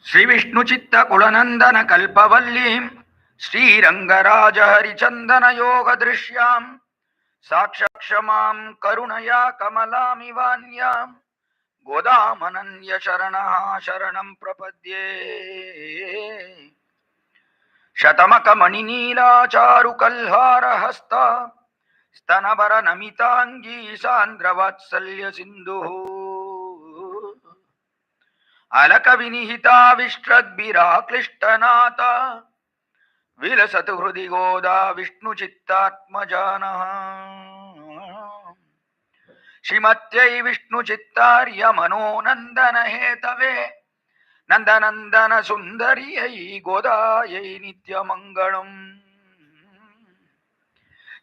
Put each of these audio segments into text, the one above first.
Sri Vishnu Chitta Kulanandana Kalpavallim Srirangaraja Harichandana Yoga Drishyam Sakshakshamam Karunaya Kamalamivanyam Godamananya Sharanaha Sharanam Prapadye Shatamaka Maninila Charu Kalhara Hasta Stanabara Namitangi Sandravatsalya Sindhu Alaka Vinihita Vishtradbira Klishtanata Vilasatu Hrudi Goda Vishnu Chittatmajanaha Shrimatyai Vishnu Chittarya Manonandana Hetave Nandanandana Sundariyai Godayai Nityamangalam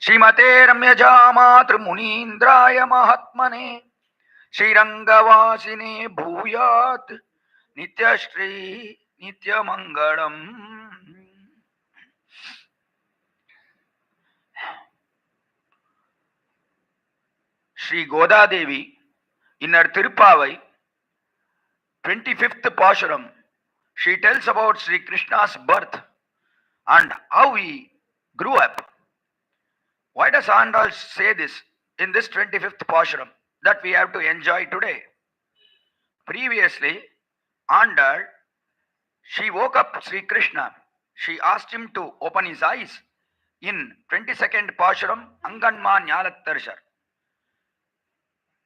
Srimate Ramyajamatru Munindraya Mahatmane Srirangavasine Bhuyat Nityashri Nityamangalam. Sri Goda Devi in her Tirupavai 25th Pashuram, she tells about Sri Krishna's birth and how he grew up. Why does Andal say this in this 25th Pashuram that we have to enjoy today? Previously, Andal, she woke up Sri Krishna. She asked him to open his eyes in 22nd Pashuram Anganma Nyalatarshar.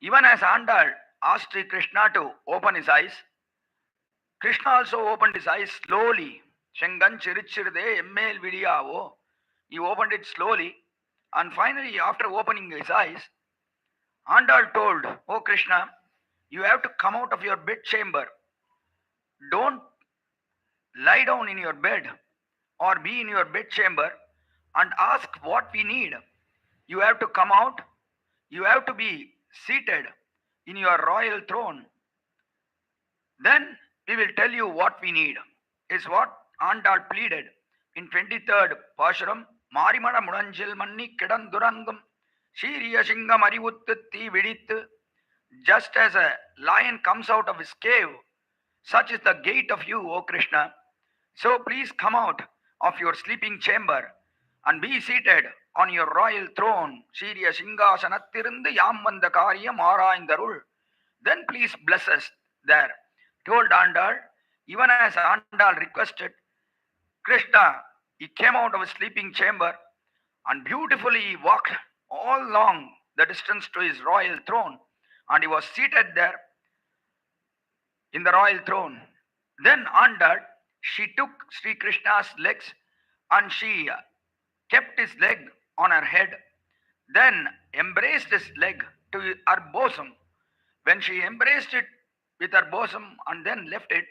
Even as Andal asked Sri Krishna to open his eyes, Krishna also opened his eyes slowly. Shengan chirichirde emmel vidiyavo. He opened it slowly, and finally, after opening his eyes, Andal told, "Oh Krishna, you have to come out of your bed chamber. Don't lie down in your bed or be in your bed chamber and ask what we need. You have to come out. You have to be seated in your royal throne. Then we will tell you what we need," is what Andal pleaded in 23rd Pashuram. Marimada Mudanjil Manni Kedandurangam Shiriya Shingam Arivutthi Vidithu. Just as a lion comes out of his cave, such is the gate of you, O Krishna. So please come out of your sleeping chamber and be seated on your royal throne. Shiriya Shingasanathirundu Yamvanda Karyam Aaraindarul. Then please bless us there, told Andal. Even as Andal requested, Krishna, he came out of his sleeping chamber and beautifully he walked all along the distance to his royal throne, and he was seated there in the royal throne. Then Andal, she took Sri Krishna's legs and she kept his leg on her head, then embraced his leg to her bosom. When she embraced it with her bosom and then left it,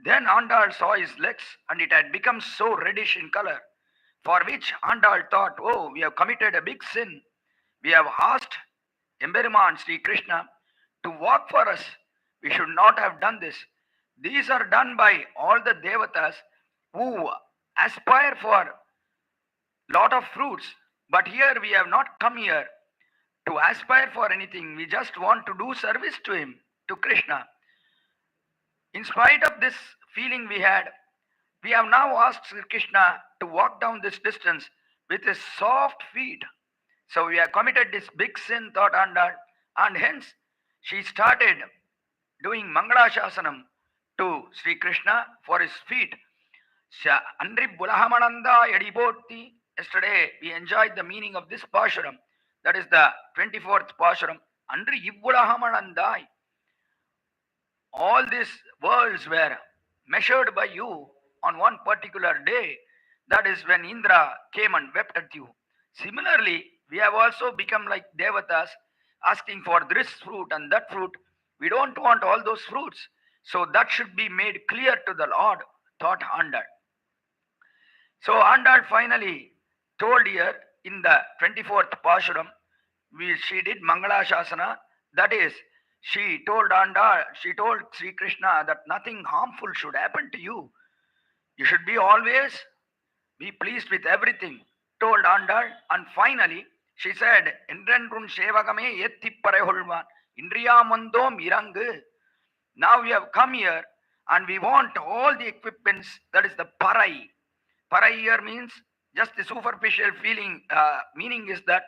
then Andal saw his legs and it had become so reddish in color, for which Andal thought, "Oh, we have committed a big sin. We have asked Emberiman Sri Krishna to walk for us. We should not have done this. These are done by all the devatas who aspire for lot of fruits. But here we have not come here to aspire for anything. We just want to do service to him, to Krishna. In spite of this feeling we had, we have now asked Sri Krishna to walk down this distance with his soft feet. So we have committed this big sin," thought Andal, and hence she started doing Mangala Shasanam to Sri Krishna for his feet. Andri Bulahamananda Yadiporti. Yesterday we enjoyed the meaning of this Pashuram. That is the 24th Pashuram. Andri Ibbulahamanandai. All these worlds were measured by you on one particular day. That is when Indra came and wept at you. Similarly, we have also become like devatas, asking for this fruit and that fruit. We don't want all those fruits. So that should be made clear to the Lord, thought Andal. So Andal finally told here in the 24th Pashuram, she did Mangala Shasana. That is, She told Sri Krishna that nothing harmful should happen to you. You should be always be pleased with everything, told Andal. And finally, she said, Endrendrun Shevagame Yettippare Hulvan, Indriyamandom Irangu. Now we have come here and we want all the equipments, that is the parai. Parai here means just the superficial meaning is that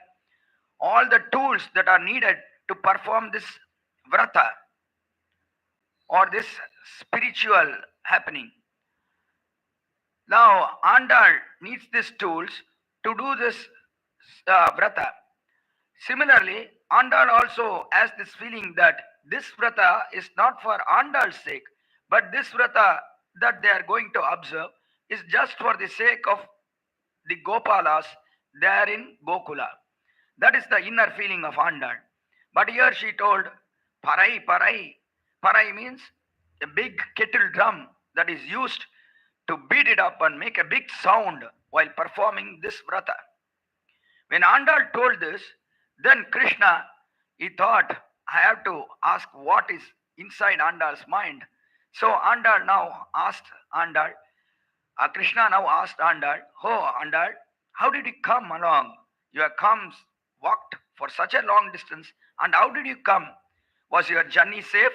all the tools that are needed to perform this vrata or this spiritual happening. Now, Andal needs these tools to do this vrata. Similarly, Andal also has this feeling that this vrata is not for Andal's sake, but this vrata that they are going to observe is just for the sake of the Gopalas there in Gokula. That is the inner feeling of Andal. But here she told, Parai, Parai. Parai means a big kettle drum that is used to beat it up and make a big sound while performing this vrata. When Andal told this, then Krishna, he thought, I have to ask what is inside Andal's mind. So Andal now asked Andal, Krishna now asked Andal, oh Andal, how did you come along? You have walked for such a long distance, and how did you come? Was your journey safe?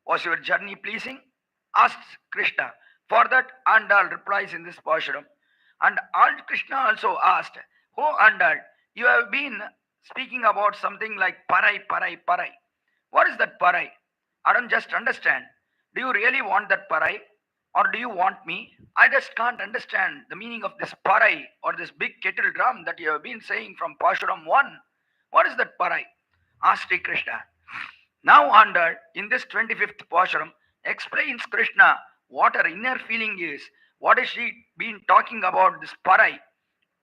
Was your journey pleasing? Asked Krishna. For that, Andal replies in this Pashuram. And Krishna also asked, oh Andal, you have been speaking about something like parai, parai, parai. What is that parai? I don't just understand. Do you really want that parai? Or do you want me? I just can't understand the meaning of this parai or this big kettle drum that you have been saying from Pashuram 1. What is that parai? Asked Sri Krishna. Now Andal, in this 25th Pashuram, explains Krishna what her inner feeling is. What has she been talking about this parai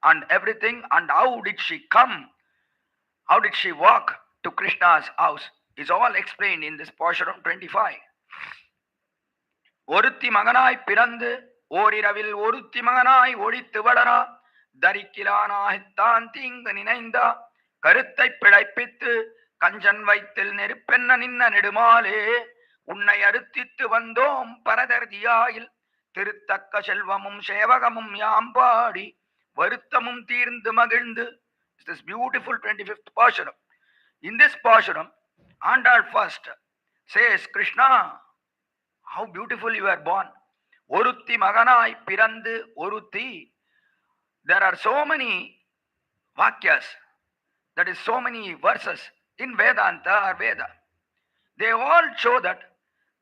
and everything, and how did she come? How did she walk to Krishna's house? Is all explained in this Pashuram 25. ஒருத்தி மகனாய் பிறந்து ஓரிரவில் ஒருத்தி மகனாய் ஒழித்து வளரா தரிக்கிலானாய்த்தான் தீங்கு நினைந்தா கருத்தை பிழைப்பித்து கஞ்சன் வைத்தில் நெருப்பென்ன நின்ன நெடுமாலே உன்னை அறுத்தித்து வந்தோம் பரதர்தியாயில் திருத்தக்க செல்வமும் சேவகமும் யாம்பாடி வருத்தமும் தீர்ந்து மகிழ்ந்து. This beautiful 25th Pashuram. In this Pashuram, Andal first says, Krishna, how beautiful you are born. Orutti maganai pirandu orutti. There are so many vakyas, that is so many verses in Vedanta or Veda. They all show that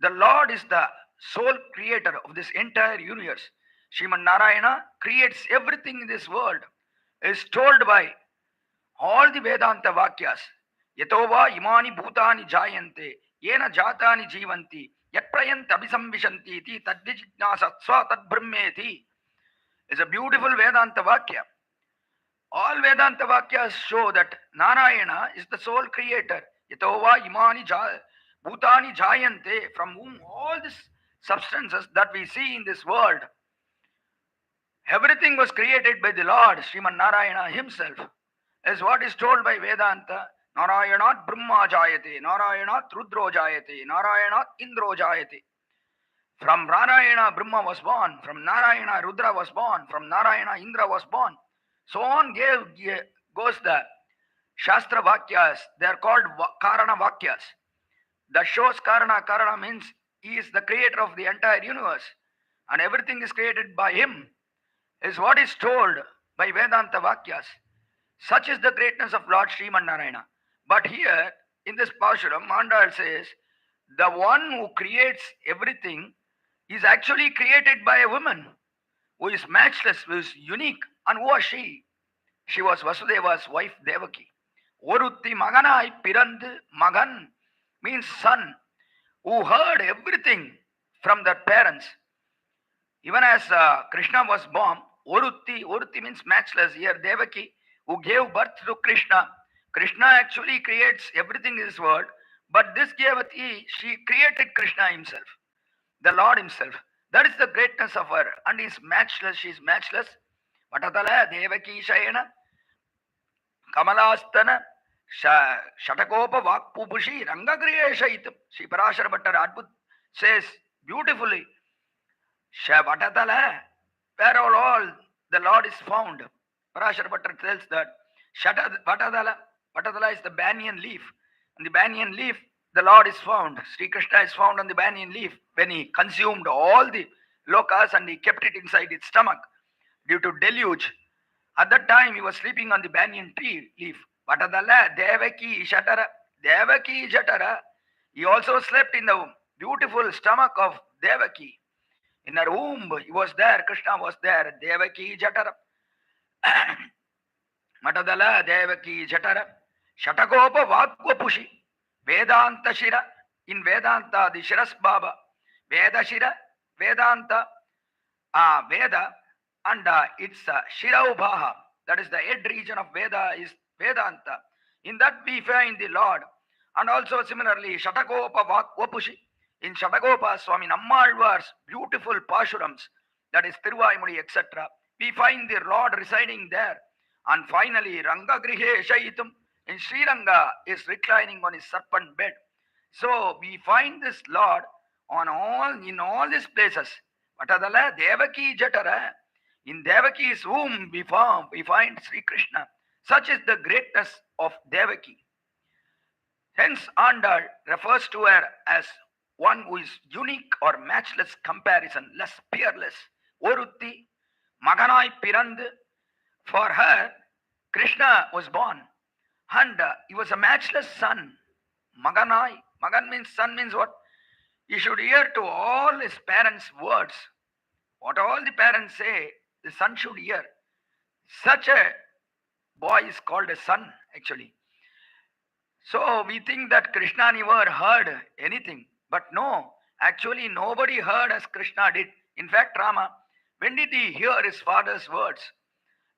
the Lord is the sole creator of this entire universe. Sriman Narayana creates everything in this world. It is told by all the Vedanta vakyas. Yatova imani bhutani jayante, yena jatani jivanti, yatprayant abhisambhishanti iti tadvijnasatva tadbrahmeti. It's a beautiful Vedanta vakya. All Vedanta vakyas show that Narayana is the sole creator. Yatova imani bhutani jayante, from whom all these substances that we see in this world, everything was created by the Lord, Sriman Narayana himself. Is what is told by Vedanta. Narayanat Brahma Jayate, Narayanat Rudro Jayate, Narayanat Indro Jayate. From Narayana Brahma was born, from Narayana Rudra was born, from Narayana Indra was born. So on goes the Shastra Vakyas. They are called Karana Vakyas. That shows Karana. Karana means he is the creator of the entire universe and everything is created by him, is what is told by Vedanta Vakyas. Such is the greatness of Lord Sriman Narayana. But here, in this Pashuram, Andal says, the one who creates everything is actually created by a woman who is matchless, who is unique. And who was she? She was Vasudeva's wife, Devaki. Orutti Maganai Pirandu. Magan means son, who heard everything from their parents. Even as Krishna was born, Orutti means matchless. Here, Devaki, who gave birth to Krishna. Krishna actually creates everything in this world, but this Devaki, she created Krishna himself, the Lord himself. That is the greatness of her, and is matchless. She is matchless. Vatatala Devaki Shayana Kamalastana Shatakopa Vakpubushi Rangagriyeshaitam. Sri Parashara Bhattar Adbhut says beautifully, Shavatatala, where all the Lord is found. Parashara Bhattar tells that Vatadala is the banyan leaf. On the banyan leaf, the Lord is found. Sri Krishna is found on the banyan leaf when he consumed all the lokas and he kept it inside his stomach due to deluge. At that time, he was sleeping on the banyan tree leaf. Vatadala, Devaki Shatara, Devaki Jatara. He also slept in the beautiful stomach of Devaki. In her womb, he was there. Krishna was there. Devaki Jatara. Matadala, Devaki Jatara. Shatakopa Vakvapushi. Vedanta Shira. In Vedanta, the Shiras Baba. Veda Shira. Vedanta. Veda. And its Shira Ubaha. That is the head region of Veda is Vedanta. In that we find the Lord. And also similarly, Shatakopa Vakvapushi. In Shatagopa, Swami Nammalvar's beautiful Pashurams, that is Tiruvai, etc., we find the Lord residing there. And finally, Rangagrihe Shaitam, in Sriranga, is reclining on his serpent bed. So we find this Lord in all these places. Vatadala Devaki Jatara. In Devaki's womb we find Sri Krishna. Such is the greatness of Devaki. Hence, Andal refers to her as one who is unique or matchless comparison, less peerless. Orutti, Maganai Pirandu. For her, Krishna was born. And he was a matchless son. Maganai. Magan means son means what? He should hear to all his parents' words. What all the parents say, the son should hear. Such a boy is called a son, actually. So we think that Krishna never heard anything. But no, actually nobody heard as Krishna did. In fact, Rama, when did he hear his father's words?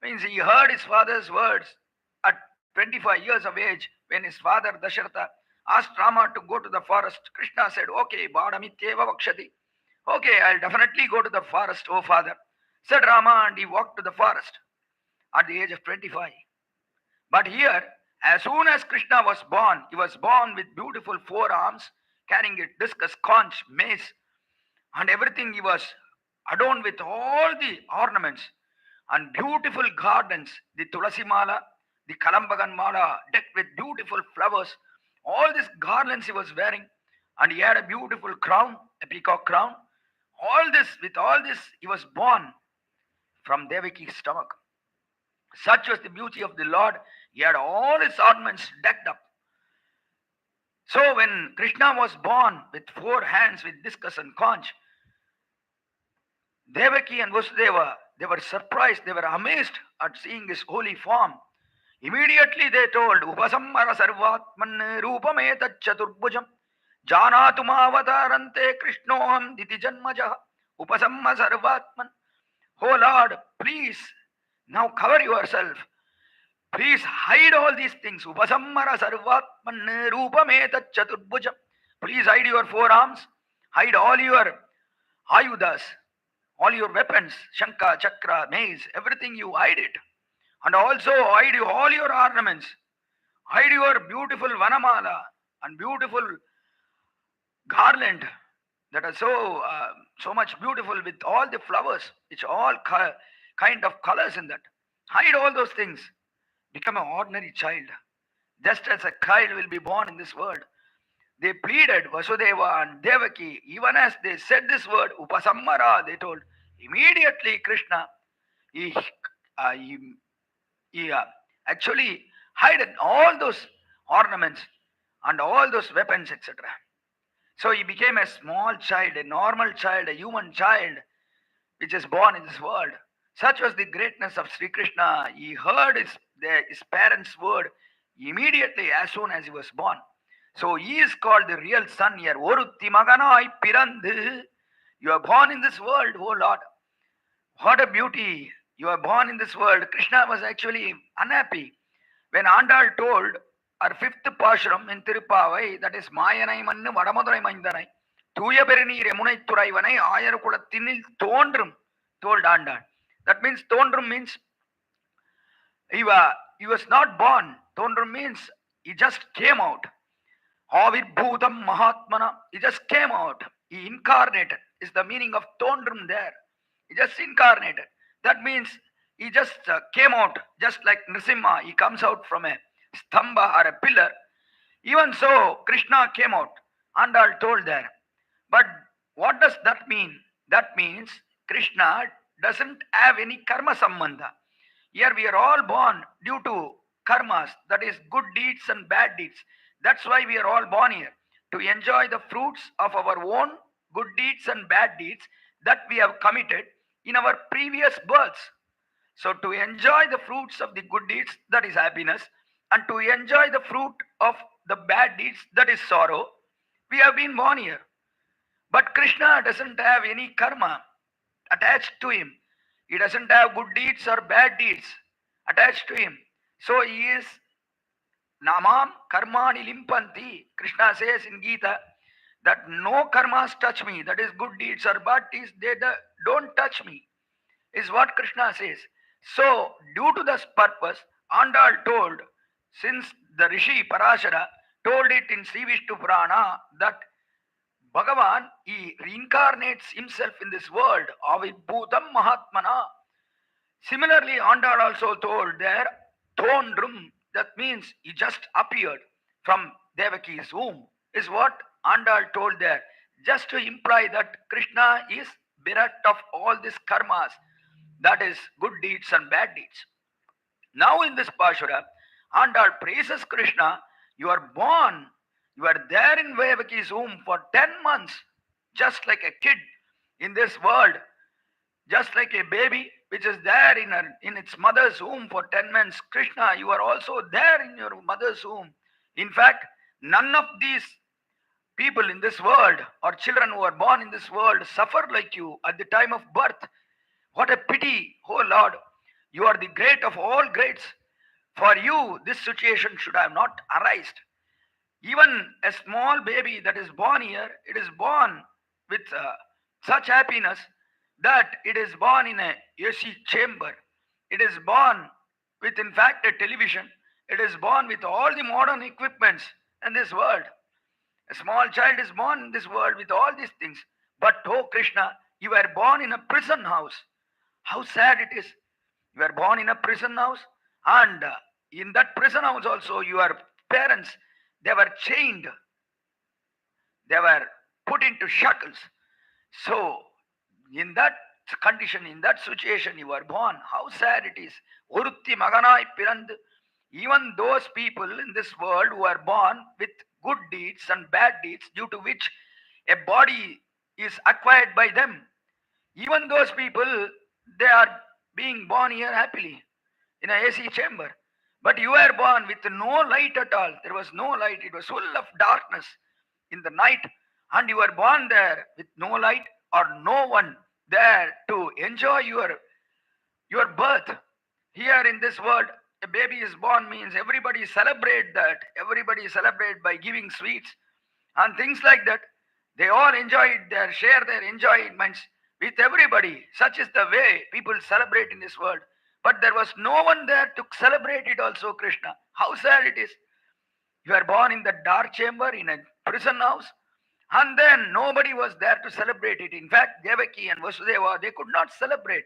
Means he heard his father's words at 25 years of age when his father Dasharatha asked Rama to go to the forest. Krishna said, okay, Badamityeva Vakshati. Okay, I'll definitely go to the forest, oh father. Said Rama, and he walked to the forest at the age of 25. But here, as soon as Krishna was born, he was born with beautiful forearms, carrying a discus, conch, mace, and everything. He was adorned with all the ornaments and beautiful gardens, the Tulasi Mala, the Kalambagan Mala, decked with beautiful flowers. All these garlands he was wearing, and he had a beautiful crown, a peacock crown. With all this, he was born from Devaki's stomach. Such was the beauty of the Lord. He had all his ornaments decked up. So when Krishna was born with 4 hands with discus and conch, Devaki and Vasudeva, they were surprised, they were amazed at seeing his holy form. Immediately they told, Upasammara sarvatman rupametat chaturbhujam janatumaavatarante krishnoham diti janmajaha upasamma sarvatman. Oh Lord, please now cover yourself. Please hide all these things. Upasammara sarvatman rupametat chaturbhujam. Please hide your forearms, hide all your ayudas, all your weapons, shanka, chakra, mace, everything you hide it. And also hide all your ornaments, hide your beautiful vanamala and beautiful garland that are so much beautiful with all the flowers. It's all kind of colors in that. Hide all those things. Become an ordinary child. Just as a child will be born in this world. They pleaded, Vasudeva and Devaki, even as they said this word, Upasammara, they told, immediately Krishna, he actually hid all those ornaments and all those weapons, etc. So he became a small child, a normal child, a human child, which is born in this world. Such was the greatness of Sri Krishna. He heard his parents' word immediately as soon as he was born. So he is called the real son here. Orutti Maganai Pirandu. You are born in this world, oh Lord. What a beauty. You are born in this world. Krishna was actually unhappy. When Andal told our 5th Pashuram in Tirupavai, that is Mayanai Mannu Vadamudurai Maindanai, Tuya Perinir Yamunai Turaivanai Ayar Kulathinil Thondrum, told Andal. That means Thondrum means he was not born. Thondrum means He just came out. Avirbhutam Mahatmana. He just came out. He incarnated. Is the meaning of Tondrum there. He just incarnated. That means he just came out, just like Nrsimha. He comes out from a stamba or a pillar. Even so, Krishna came out. And all told there. But what does that mean? That means Krishna doesn't have any karma sambandha. Here we are all born due to karmas, that is good deeds and bad deeds. That's why we are all born here, to enjoy the fruits of our own good deeds and bad deeds that we have committed in our previous births. So to enjoy the fruits of the good deeds, that is happiness, and to enjoy the fruit of the bad deeds, that is sorrow, we have been born here. But Krishna doesn't have any karma attached to him. He doesn't have good deeds or bad deeds attached to him. So he is Namam Karmani Limpanti. Krishna says in Gita that no karmas touch me. That is good deeds or bad deeds, they don't touch me, is what Krishna says. So due to this purpose, Andal told, since the Rishi Parashara told it in Sri Vishnu Purana that Bhagavan, he reincarnates himself in this world, Avibhutam Mahatmana. Similarly, Andal also told there, Thondrum, that means he just appeared from Devaki's womb, is what Andal told there, just to imply that Krishna is bereft of all these karmas, that is good deeds and bad deeds. Now in this Pashura, Andal praises Krishna, you are born, you are there in Devaki's womb for 10 months, just like a kid in this world, just like a baby which is there in its mother's womb for 10 months. Krishna, you are also there in your mother's womb. In fact, none of these people in this world or children who are born in this world suffer like you at the time of birth. What a pity, oh Lord, you are the great of all greats. For you, this situation should have not arisen. Even a small baby that is born here, it is born with such happiness that it is born in a AC chamber. It is born with, in fact, a television. It is born with all the modern equipments in this world. A small child is born in this world with all these things. But, oh Krishna, you were born in a prison house. How sad it is. You were born in a prison house, and in that prison house also your parents, they were chained. They were put into shackles. So, in that condition, in that situation, you are born. How sad it is. Orutti Maganai Pirand. Even those people in this world who are born with good deeds and bad deeds, due to which a body is acquired by them, even those people, they are being born here happily in a AC chamber. But you were born with no light at all. There was no light. It was full of darkness in the night. And you were born there with no light or no one there to enjoy your birth. Here in this world, a baby is born means everybody celebrate that. Everybody celebrate by giving sweets and things like that. They all enjoy it, share their enjoyments with everybody. Such is the way people celebrate in this world. But there was no one there to celebrate it also, Krishna. How sad it is. You are born in the dark chamber, in a prison house, and then nobody was there to celebrate it. In fact, Devaki and Vasudeva, they could not celebrate.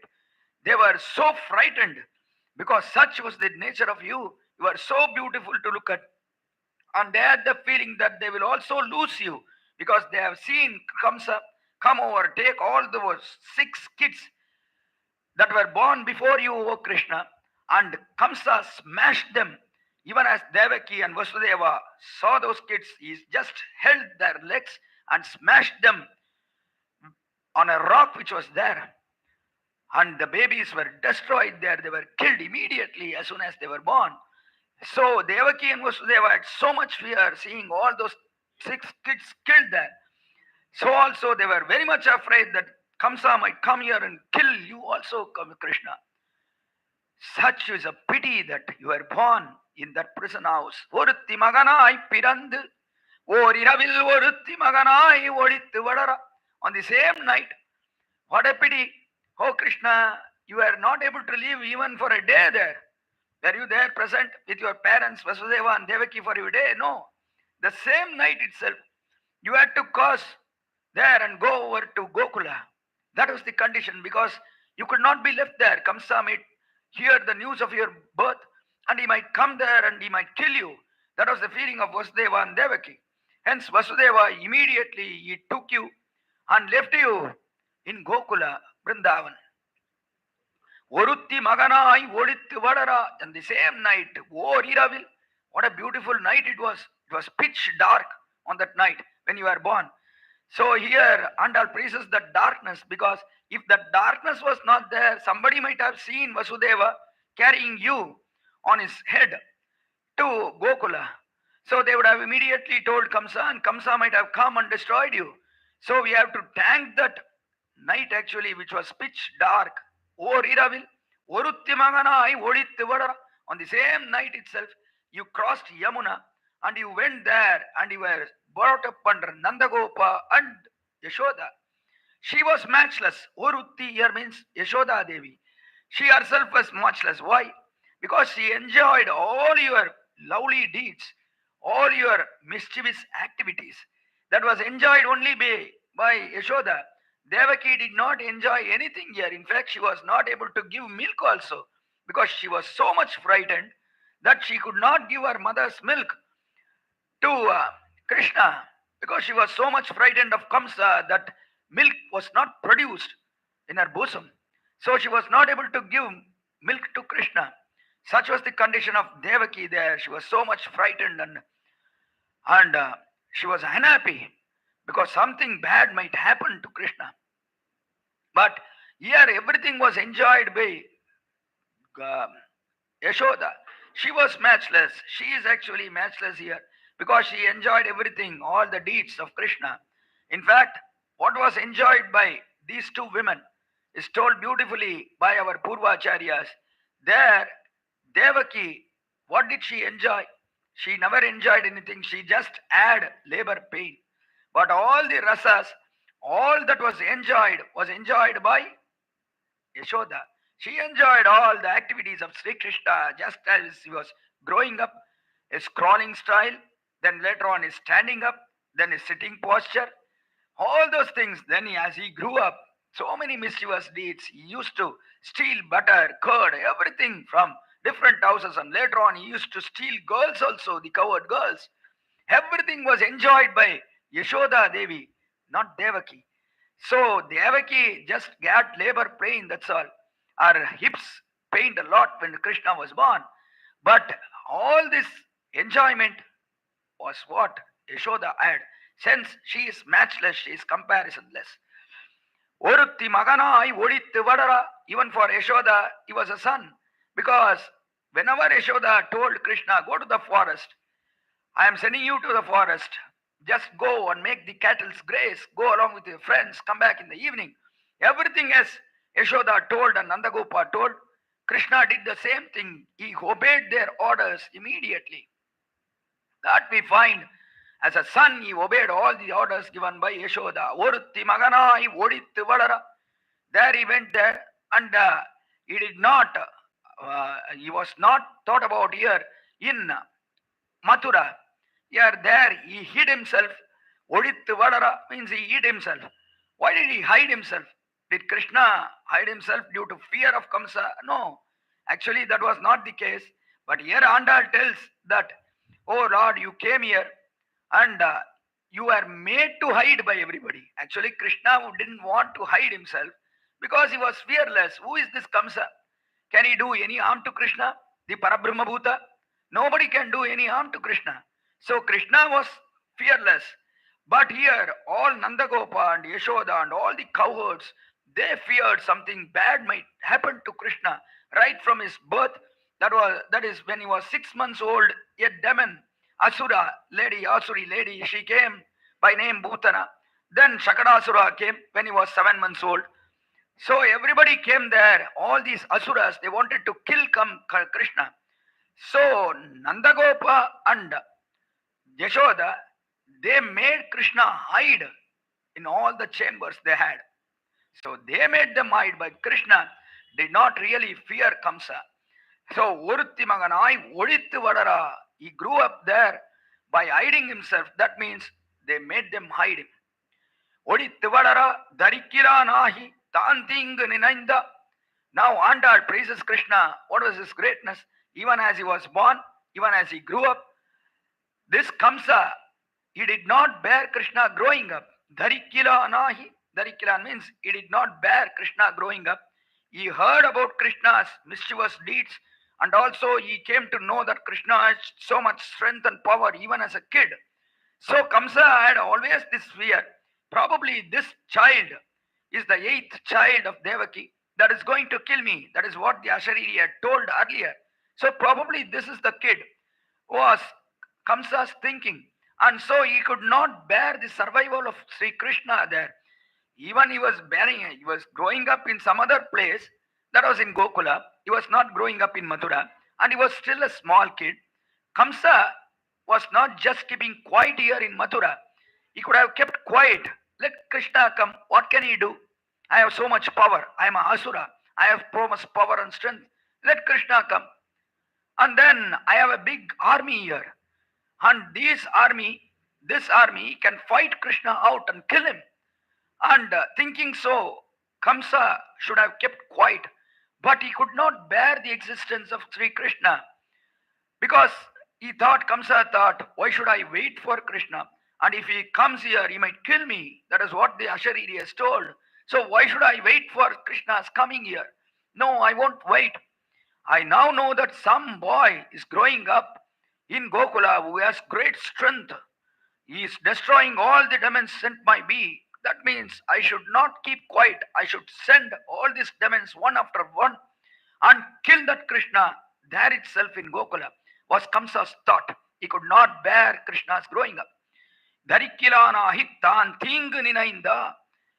They were so frightened because such was the nature of you. You are so beautiful to look at. And they had the feeling that they will also lose you because they have seen Kamsa come over, take all those 6 kids that were born before you, O Krishna, and Kamsa smashed them. Even as Devaki and Vasudeva saw those kids, he just held their legs and smashed them on a rock which was there. And the babies were destroyed there. They were killed immediately as soon as they were born. So Devaki and Vasudeva had so much fear seeing all those 6 kids killed there. So also they were very much afraid that Kamsa might come here and kill you also, Krishna. Such is a pity that you were born in that prison house. Orutti Maganai Pirandu, Oriravil Orutti Maganai Odittu Vadara. On the same night, what a pity. Oh Krishna, you were not able to live even for a day there. Were you there present with your parents, Vasudeva and Devaki, for your day? No. The same night itself, you had to cross there and go over to Gokula. That was the condition, because you could not be left there. Kamsa might hear the news of your birth and he might come there and he might kill you. That was the feeling of Vasudeva and Devaki. Hence, Vasudeva immediately he took you and left you in Gokula, Vrindavan. Orutti Maganai Odittu Vadara, and the same night, O Iravil, what a beautiful night it was. It was pitch dark on that night when you were born. So here Andal praises the darkness, because if the darkness was not there, somebody might have seen Vasudeva carrying you on his head to Gokula. So they would have immediately told Kamsa, and Kamsa might have come and destroyed you. So we have to thank that night actually, which was pitch dark. O Iravil, Orutti Maganai Odittu Vadara. On the same night itself, you crossed Yamuna and you went there and you were brought up under Nandagopa and Yashoda. She was matchless. Orutti here means Yashoda Devi. She herself was matchless. Why? Because she enjoyed all your lovely deeds, all your mischievous activities. That was enjoyed only by Yashoda. Devaki did not enjoy anything here. In fact, she was not able to give milk also, because she was so much frightened that she could not give her mother's milk to Krishna, because she was so much frightened of Kamsa that milk was not produced in her bosom. So she was not able to give milk to Krishna. Such was the condition of Devaki there. She was so much frightened and she was unhappy because something bad might happen to Krishna. But here everything was enjoyed by Yashoda. She was matchless. She is actually matchless here because she enjoyed everything, all the deeds of Krishna. In fact, what was enjoyed by these two women is told beautifully by our Purvacharyas. There, Devaki, what did she enjoy? She never enjoyed anything. She just had labor pain. But all the rasas, all that was enjoyed by Yashoda. She enjoyed all the activities of Sri Krishna just as he was growing up, his crawling style, then later on his standing up, then his sitting posture, all those things. Then as he grew up, so many mischievous deeds. He used to steal butter, curd, everything from different houses, and later on he used to steal girls also, the cowherd girls. Everything was enjoyed by Yashoda Devi, not Devaki. So Devaki just got labor pain, that's all. Her hips pained a lot when Krishna was born. But all this enjoyment was what Yashoda had. Since she is matchless, she is comparisonless. Orutti Maganai Odittu Vadara. Even for Yashoda, he was a son. Because whenever Yashoda told Krishna, go to the forest, I am sending you to the forest. Just go and make the cattle graze. Go along with your friends. Come back in the evening. Everything as Yashoda told and Nandagopa told, Krishna did the same thing. He obeyed their orders immediately. That we find as a son, he obeyed all the orders given by Yashoda. Orutti Maganai Odittu Vadara. There he went there and he did not, he was not thought about here in Mathura. Here, there, he hid himself. Odittu Vadara means he hid himself. Why did he hide himself? Did Krishna hide himself due to fear of Kamsa? No. Actually, that was not the case. But here Andal tells that, oh Lord, you came here and you were made to hide by everybody. Actually, Krishna didn't want to hide himself because he was fearless. Who is this Kamsa? Can he do any harm to Krishna? The Parabrahma Bhuta? Nobody can do any harm to Krishna. So Krishna was fearless. But here, all Nandagopa and Yashoda and all the cowherds, they feared something bad might happen to Krishna right from his birth. That is when he was 6 months old. A demon, Asuri lady, she came by name Bhutana. Then Shakadasura came when he was 7 months old. So everybody came there. All these Asuras, they wanted to kill Krishna. So Nandagopa and Yashoda, they made Krishna hide in all the chambers they had. So they made them hide, but Krishna did not really fear Kamsa. So, Oruthi Maganai, Odithu Vadara, he grew up there by hiding himself. That means they made them hide him. Odithu Vadara, Darikira Nahi, Tanting Ninainda. Now, Andal praises Krishna. What was his greatness? Even as he was born, even as he grew up, this Kamsa, he did not bear Krishna growing up. Dharikila Nahi. Dharikila means he did not bear Krishna growing up. He heard about Krishna's mischievous deeds, and also he came to know that Krishna has so much strength and power even as a kid. So Kamsa had always this fear. Probably this child is the 8th child of Devaki that is going to kill me. That is what the Ashariri had told earlier. So probably this is the kid was Kamsa's thinking. And so he could not bear the survival of Sri Krishna there. Even he was growing up in some other place that was in Gokula. He was not growing up in Mathura, and he was still a small kid. Kamsa was not just keeping quiet here in Mathura. He could have kept quiet. Let Krishna come. What can he do? I have so much power. I am a Asura. I have so much power and strength. Let Krishna come. And then I have a big army here. And this army can fight Krishna out and kill him. And thinking so, Kamsa should have kept quiet. But he could not bear the existence of Sri Krishna. Because Kamsa thought, why should I wait for Krishna? And if he comes here, he might kill me. That is what the Ashariri has told. So why should I wait for Krishna's coming here? No, I won't wait. I now know that some boy is growing up in Gokula who has great strength. He is destroying all the demons sent by me. That means I should not keep quiet. I should send all these demons one after one and kill that Krishna there itself in Gokula, was Kamsa's thought. He could not bear Krishna's growing up. Dharikilana hittan ting ninainda.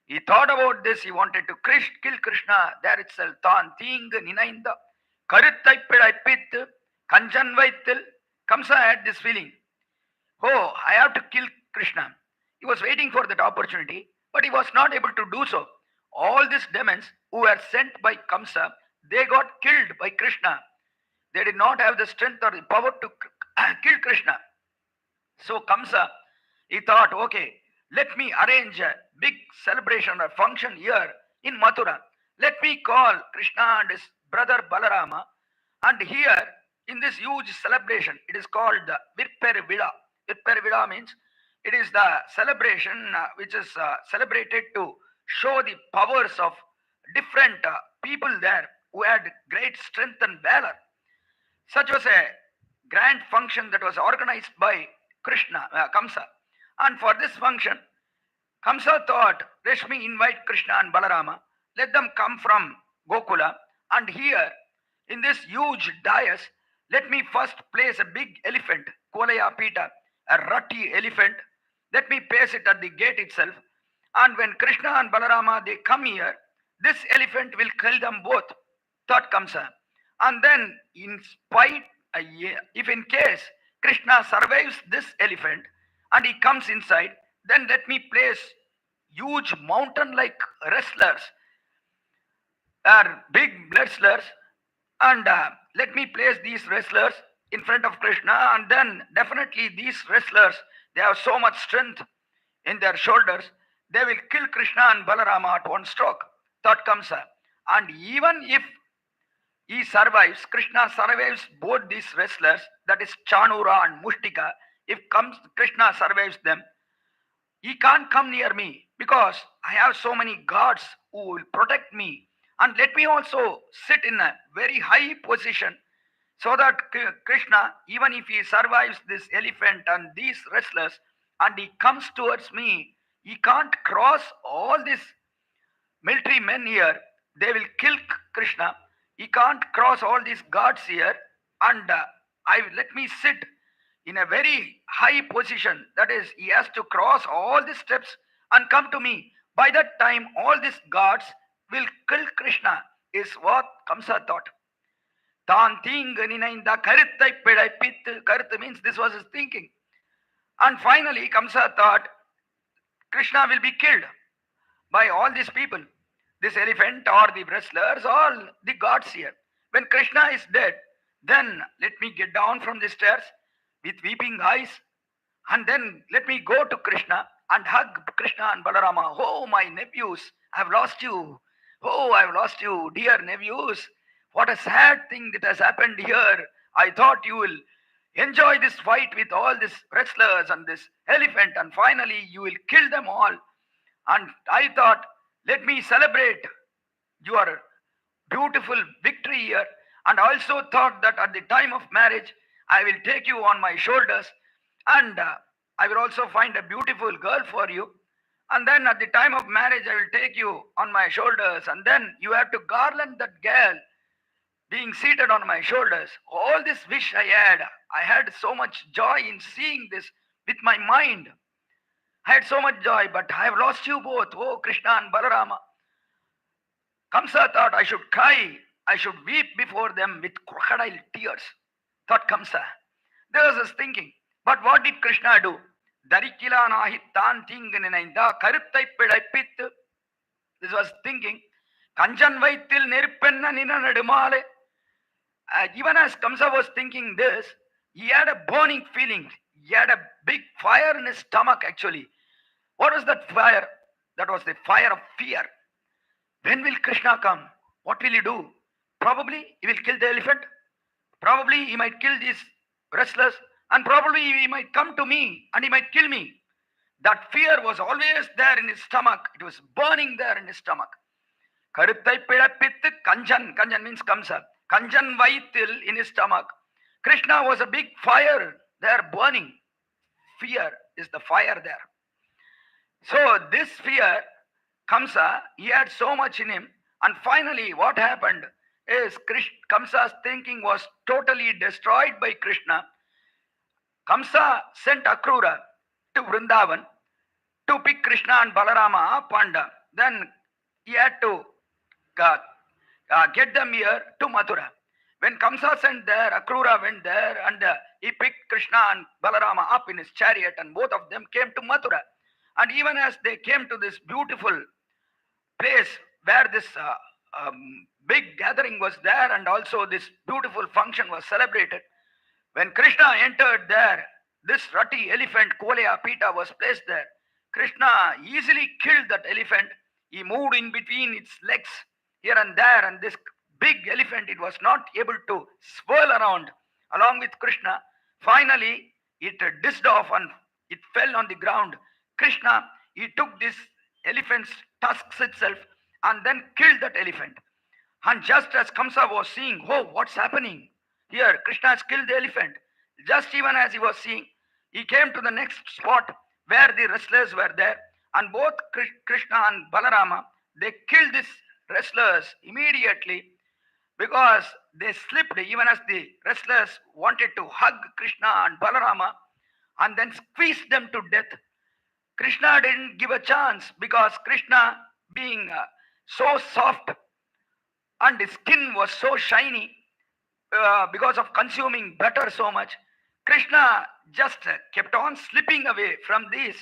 He thought about this. He wanted to kill Krishna there itself. Tan ting ninainda. Karuttai pidaippittu kanjan vaittil. Kamsa had this feeling. Oh, I have to kill Krishna. He was waiting for that opportunity, but he was not able to do so. All these demons who were sent by Kamsa, they got killed by Krishna. They did not have the strength or the power to kill Krishna. So Kamsa, he thought, okay, let me arrange a big celebration or function here in Mathura. Let me call Krishna and his brother Balarama, and here in this huge celebration, it is called the Virperivida. Virperivida means it is the celebration which is celebrated to show the powers of different people there who had great strength and valor. Such was a grand function that was organized by Kamsa. And for this function, Kamsa thought, let me invite Krishna and Balarama. Let them come from Gokula. And here, in this huge dais, let me first place a big elephant, Kolaya Pita, a rutty elephant. Let me place it at the gate itself. And when Krishna and Balarama, they come here, this elephant will kill them both, thought Kamsa. And then, if in case Krishna survives this elephant and he comes inside, then let me place huge mountain-like wrestlers, big wrestlers, and let me place these wrestlers in front of Krishna, and then definitely these wrestlers, they have so much strength in their shoulders, they will kill Krishna and Balarama at one stroke, thought Kamsa. And even if he survives, Krishna survives both these wrestlers, that is Chanura and Mushtika. If Krishna survives them, he can't come near me because I have so many gods who will protect me. And let me also sit in a very high position so that Krishna, even if he survives this elephant and these wrestlers and he comes towards me, he can't cross all these military men here. They will kill Krishna. He can't cross all these gods here, and let me sit in a very high position. That is, he has to cross all these steps and come to me. By that time, all these gods will kill Krishna, is what Kamsa thought. Karutha means this was his thinking. And finally, Kamsa thought Krishna will be killed by all these people. This elephant or the wrestlers, all the gods here. When Krishna is dead, Then let me get down from the stairs with weeping eyes, and then let me go to Krishna and hug Krishna and Balarama. Oh, my nephews, I've lost you. Oh, I've lost you, dear nephews. What a sad thing that has happened here. I thought you will enjoy this fight with all these wrestlers and this elephant, and finally you will kill them all. And I thought, let me celebrate your beautiful victory here. And also thought that at the time of marriage, I will take you on my shoulders, and I will also find a beautiful girl for you. And then at the time of marriage, I will take you on my shoulders, and then you have to garland that girl being seated on my shoulders. All this wish I had. I had so much joy in seeing this with my mind. I had so much joy, but I have lost you both, oh Krishna and Balarama. Kamsa thought I should cry, I should weep before them with crocodile tears, thought Kamsa. There was his thinking. But what did Krishna do? Darikila nahitan tingininainda karuttai pidaippittu. This was thinking. Kanjan vaitil nirpenna nina nedumale. Even as Kamsa was thinking this, he had a burning feeling. He had a big fire in his stomach actually. What was that fire? That was the fire of fear. When will Krishna come? What will he do? Probably he will kill the elephant. Probably he might kill these wrestlers. And probably he might come to me and he might kill me. That fear was always there in his stomach. It was burning there in his stomach. Karuttai pidapittu kanjan. Kanjan means Kamsa. Kanjan vaitil in his stomach. Krishna was a big fire there burning. Fear is the fire there. So this fear, Kamsa, he had so much in him. And finally what happened is Kamsa's thinking was totally destroyed by Krishna. Kamsa sent Akrura to Vrindavan to pick Krishna and Balarama up, and then he had to get them here to Mathura. When Kamsa sent there, Akrura went there, and he picked Krishna and Balarama up in his chariot, and both of them came to Mathura. And even as they came to this beautiful place where this big gathering was there, and also this beautiful function was celebrated, when Krishna entered there, this rutty elephant, Kolaya Pita, was placed there. Krishna easily killed that elephant. He moved in between its legs here and there, and this big elephant, it was not able to swirl around along with Krishna. Finally, it dished off and it fell on the ground. Krishna, he took this elephant's tusks itself and then killed that elephant. And just as Kamsa was seeing, oh, what's happening? Here, Krishna has killed the elephant. Just even as he was seeing, he came to the next spot where the wrestlers were there. And both Krishna and Balarama, they killed these wrestlers immediately because they slipped even as the wrestlers wanted to hug Krishna and Balarama and then squeeze them to death. Krishna didn't give a chance because Krishna, being so soft and his skin was so shiny, because of consuming butter so much, Krishna just kept on slipping away from these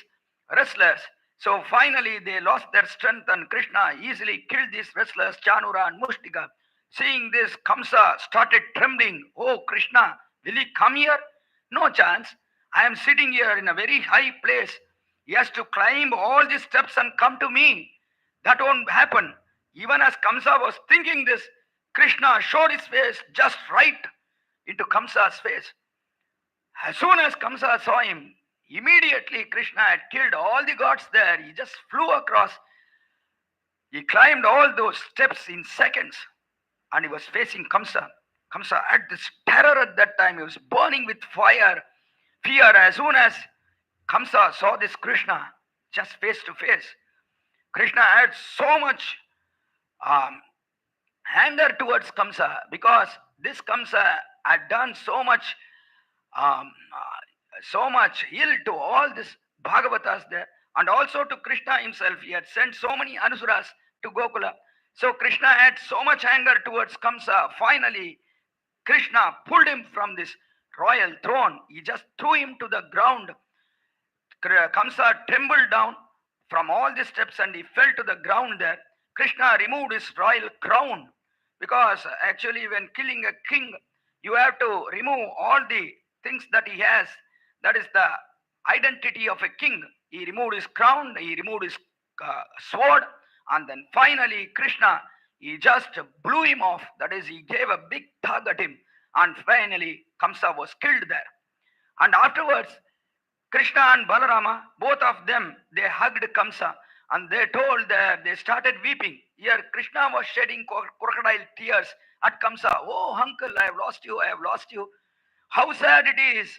wrestlers. So finally they lost their strength and Krishna easily killed these wrestlers, Chanura and Mushtika. Seeing this, Kamsa started trembling. Oh, Krishna, will he come here? No chance. I am sitting here in a very high place. He has to climb all these steps and come to me. That won't happen. Even as Kamsa was thinking this, Krishna showed his face just right into Kamsa's face. As soon as Kamsa saw him, immediately Krishna had killed all the gods there. He just flew across. He climbed all those steps in seconds and he was facing Kamsa. Kamsa had this terror at that time. He was burning with fire, fear. As soon as Kamsa saw this Krishna just face to face, Krishna had so much anger towards Kamsa because this Kamsa had done so much ill to all these Bhagavatas there, and also to Krishna himself. He had sent so many Anusuras to Gokula. So Krishna had so much anger towards Kamsa. Finally, Krishna pulled him from this royal throne. He just threw him to the ground. Kamsa trembled down from all the steps and he fell to the ground there. Krishna removed his royal crown because actually when killing a king, You have to remove all the things that he has. That is the identity of a king. He removed his crown, he removed his sword, and then finally Krishna, he just blew him off. That is, he gave a big tug at him, and finally Kamsa was killed there. And afterwards, Krishna and Balarama, both of them, they hugged Kamsa and they told that they started weeping. Here, Krishna was shedding crocodile tears at Kamsa. Oh, uncle, I have lost you, I have lost you. How sad it is.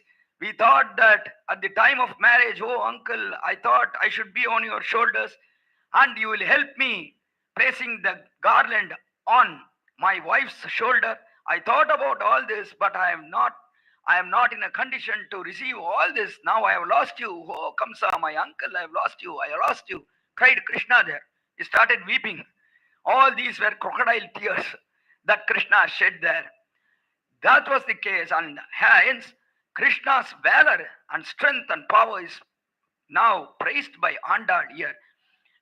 We thought that at the time of marriage, oh, uncle, I thought I should be on your shoulders and you will help me placing the garland on my wife's shoulder. I thought about all this, but I am not in a condition to receive all this. Now I have lost you. Oh, Kamsa, my uncle, I have lost you. I have lost you. Cried Krishna there. He started weeping. All these were crocodile tears that Krishna shed there. That was the case, and hence Krishna's valor and strength and power is now praised by Andal here.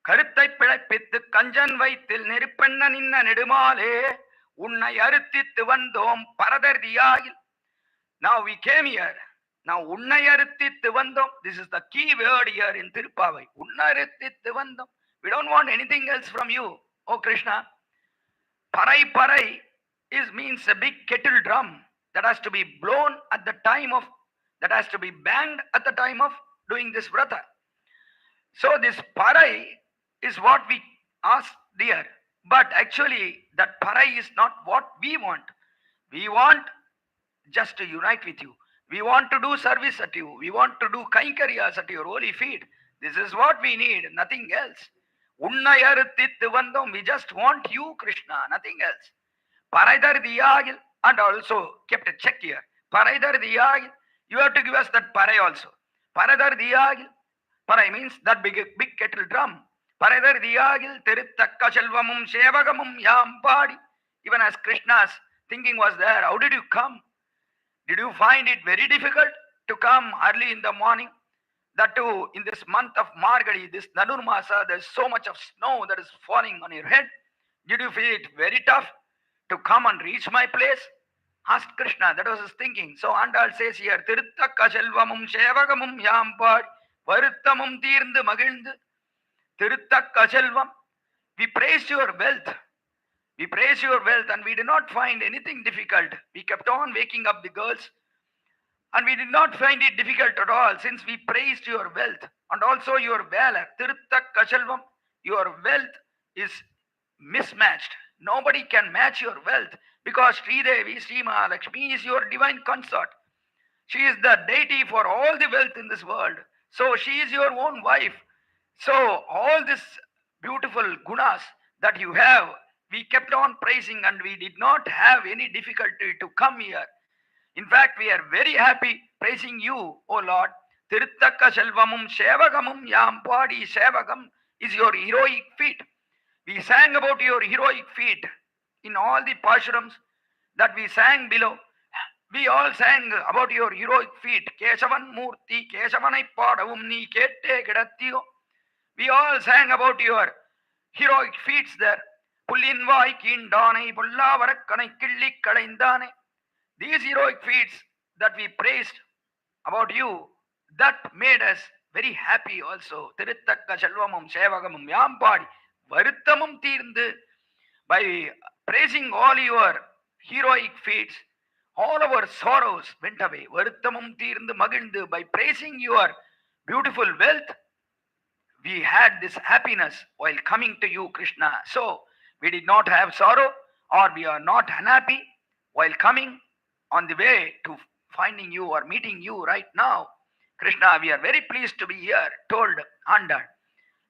கருத்தை பிழைப்பித்து கஞ்சன் வைத்தில் நெருப்பெண்ண நின்ன நெடுமாலே உன்னை அறுத்தித்து வந்தோம் பரதர்தியாயில். Now we came here. Now உன்னை அறுத்தித்து வந்தோம். This is the key word here in Tirupavai. உன்னை அறுத்தித்து வந்தோம். We don't want anything else from you, oh Krishna. Parai parai means a big kettle drum that has to be blown at the time of, that has to be banged at the time of doing this vrata. So this parai is what we ask there. But actually that parai is not what we want. We want just to unite with you. We want to do service at you. We want to do kainkarias at your holy feet. This is what we need, nothing else. Unnai aruthittu vandom. We just want you, Krishna, nothing else. Paraidar diyagil, and also kept a check here. Paraidar diyagil, you have to give us that parai also. Paraidar diyagil, parai means that big kettle drum. Paraidar diyagil, tiruttakka selvamum sevagamum yam paadi. Even as Krishna's thinking was there, how did you come? Did you find it very difficult to come early in the morning? That too, in this month of Margadi, this Nanurmasa, there's so much of snow that is falling on your head. Did you feel it very tough to come and reach my place? Asked Krishna. That was his thinking. So Andal says here, Tiruttakka selvamum sevagamum yampad varuttamum teerந்து மகிழ்ந்து Tiruttakka selvam. We praise your wealth. We praise your wealth, and we did not find anything difficult. We kept on waking up the girls, and we did not find it difficult at all, since we praised your wealth and also your valor. Tiruttakka selvam, your wealth is mismatched. Nobody can match your wealth, because Sridevi, Sri Mahalakshmi is your divine consort. She is the deity for all the wealth in this world. So she is your own wife. So all these beautiful gunas that you have, we kept on praising, and we did not have any difficulty to come here. In fact, we are very happy praising you, O Lord. Tiruttakka selvamum sevagamum yampadi. Sevagam is your heroic feat. We sang about your heroic feat in all the pashrams that we sang below. We all sang about your heroic feat. Kesavan Murti, Kesavanai Padavum ni kette kidattiyo. We all sang about your heroic feats there. Pullinvai Kindane, Pullavarakkanai Killi Kalaindane. These heroic feats that we praised about you, that made us very happy also. Tiruttakka selvamum sevagamum yampadi varuttamum teerந்து. By praising all your heroic feats, all our sorrows went away. Varuttamum teerந்து magildu. By praising your beautiful wealth, we had this happiness while coming to you, Krishna. So we did not have sorrow, or we are not unhappy while coming on the way to finding you or meeting you right now. Krishna, we are very pleased to be here, told Andal.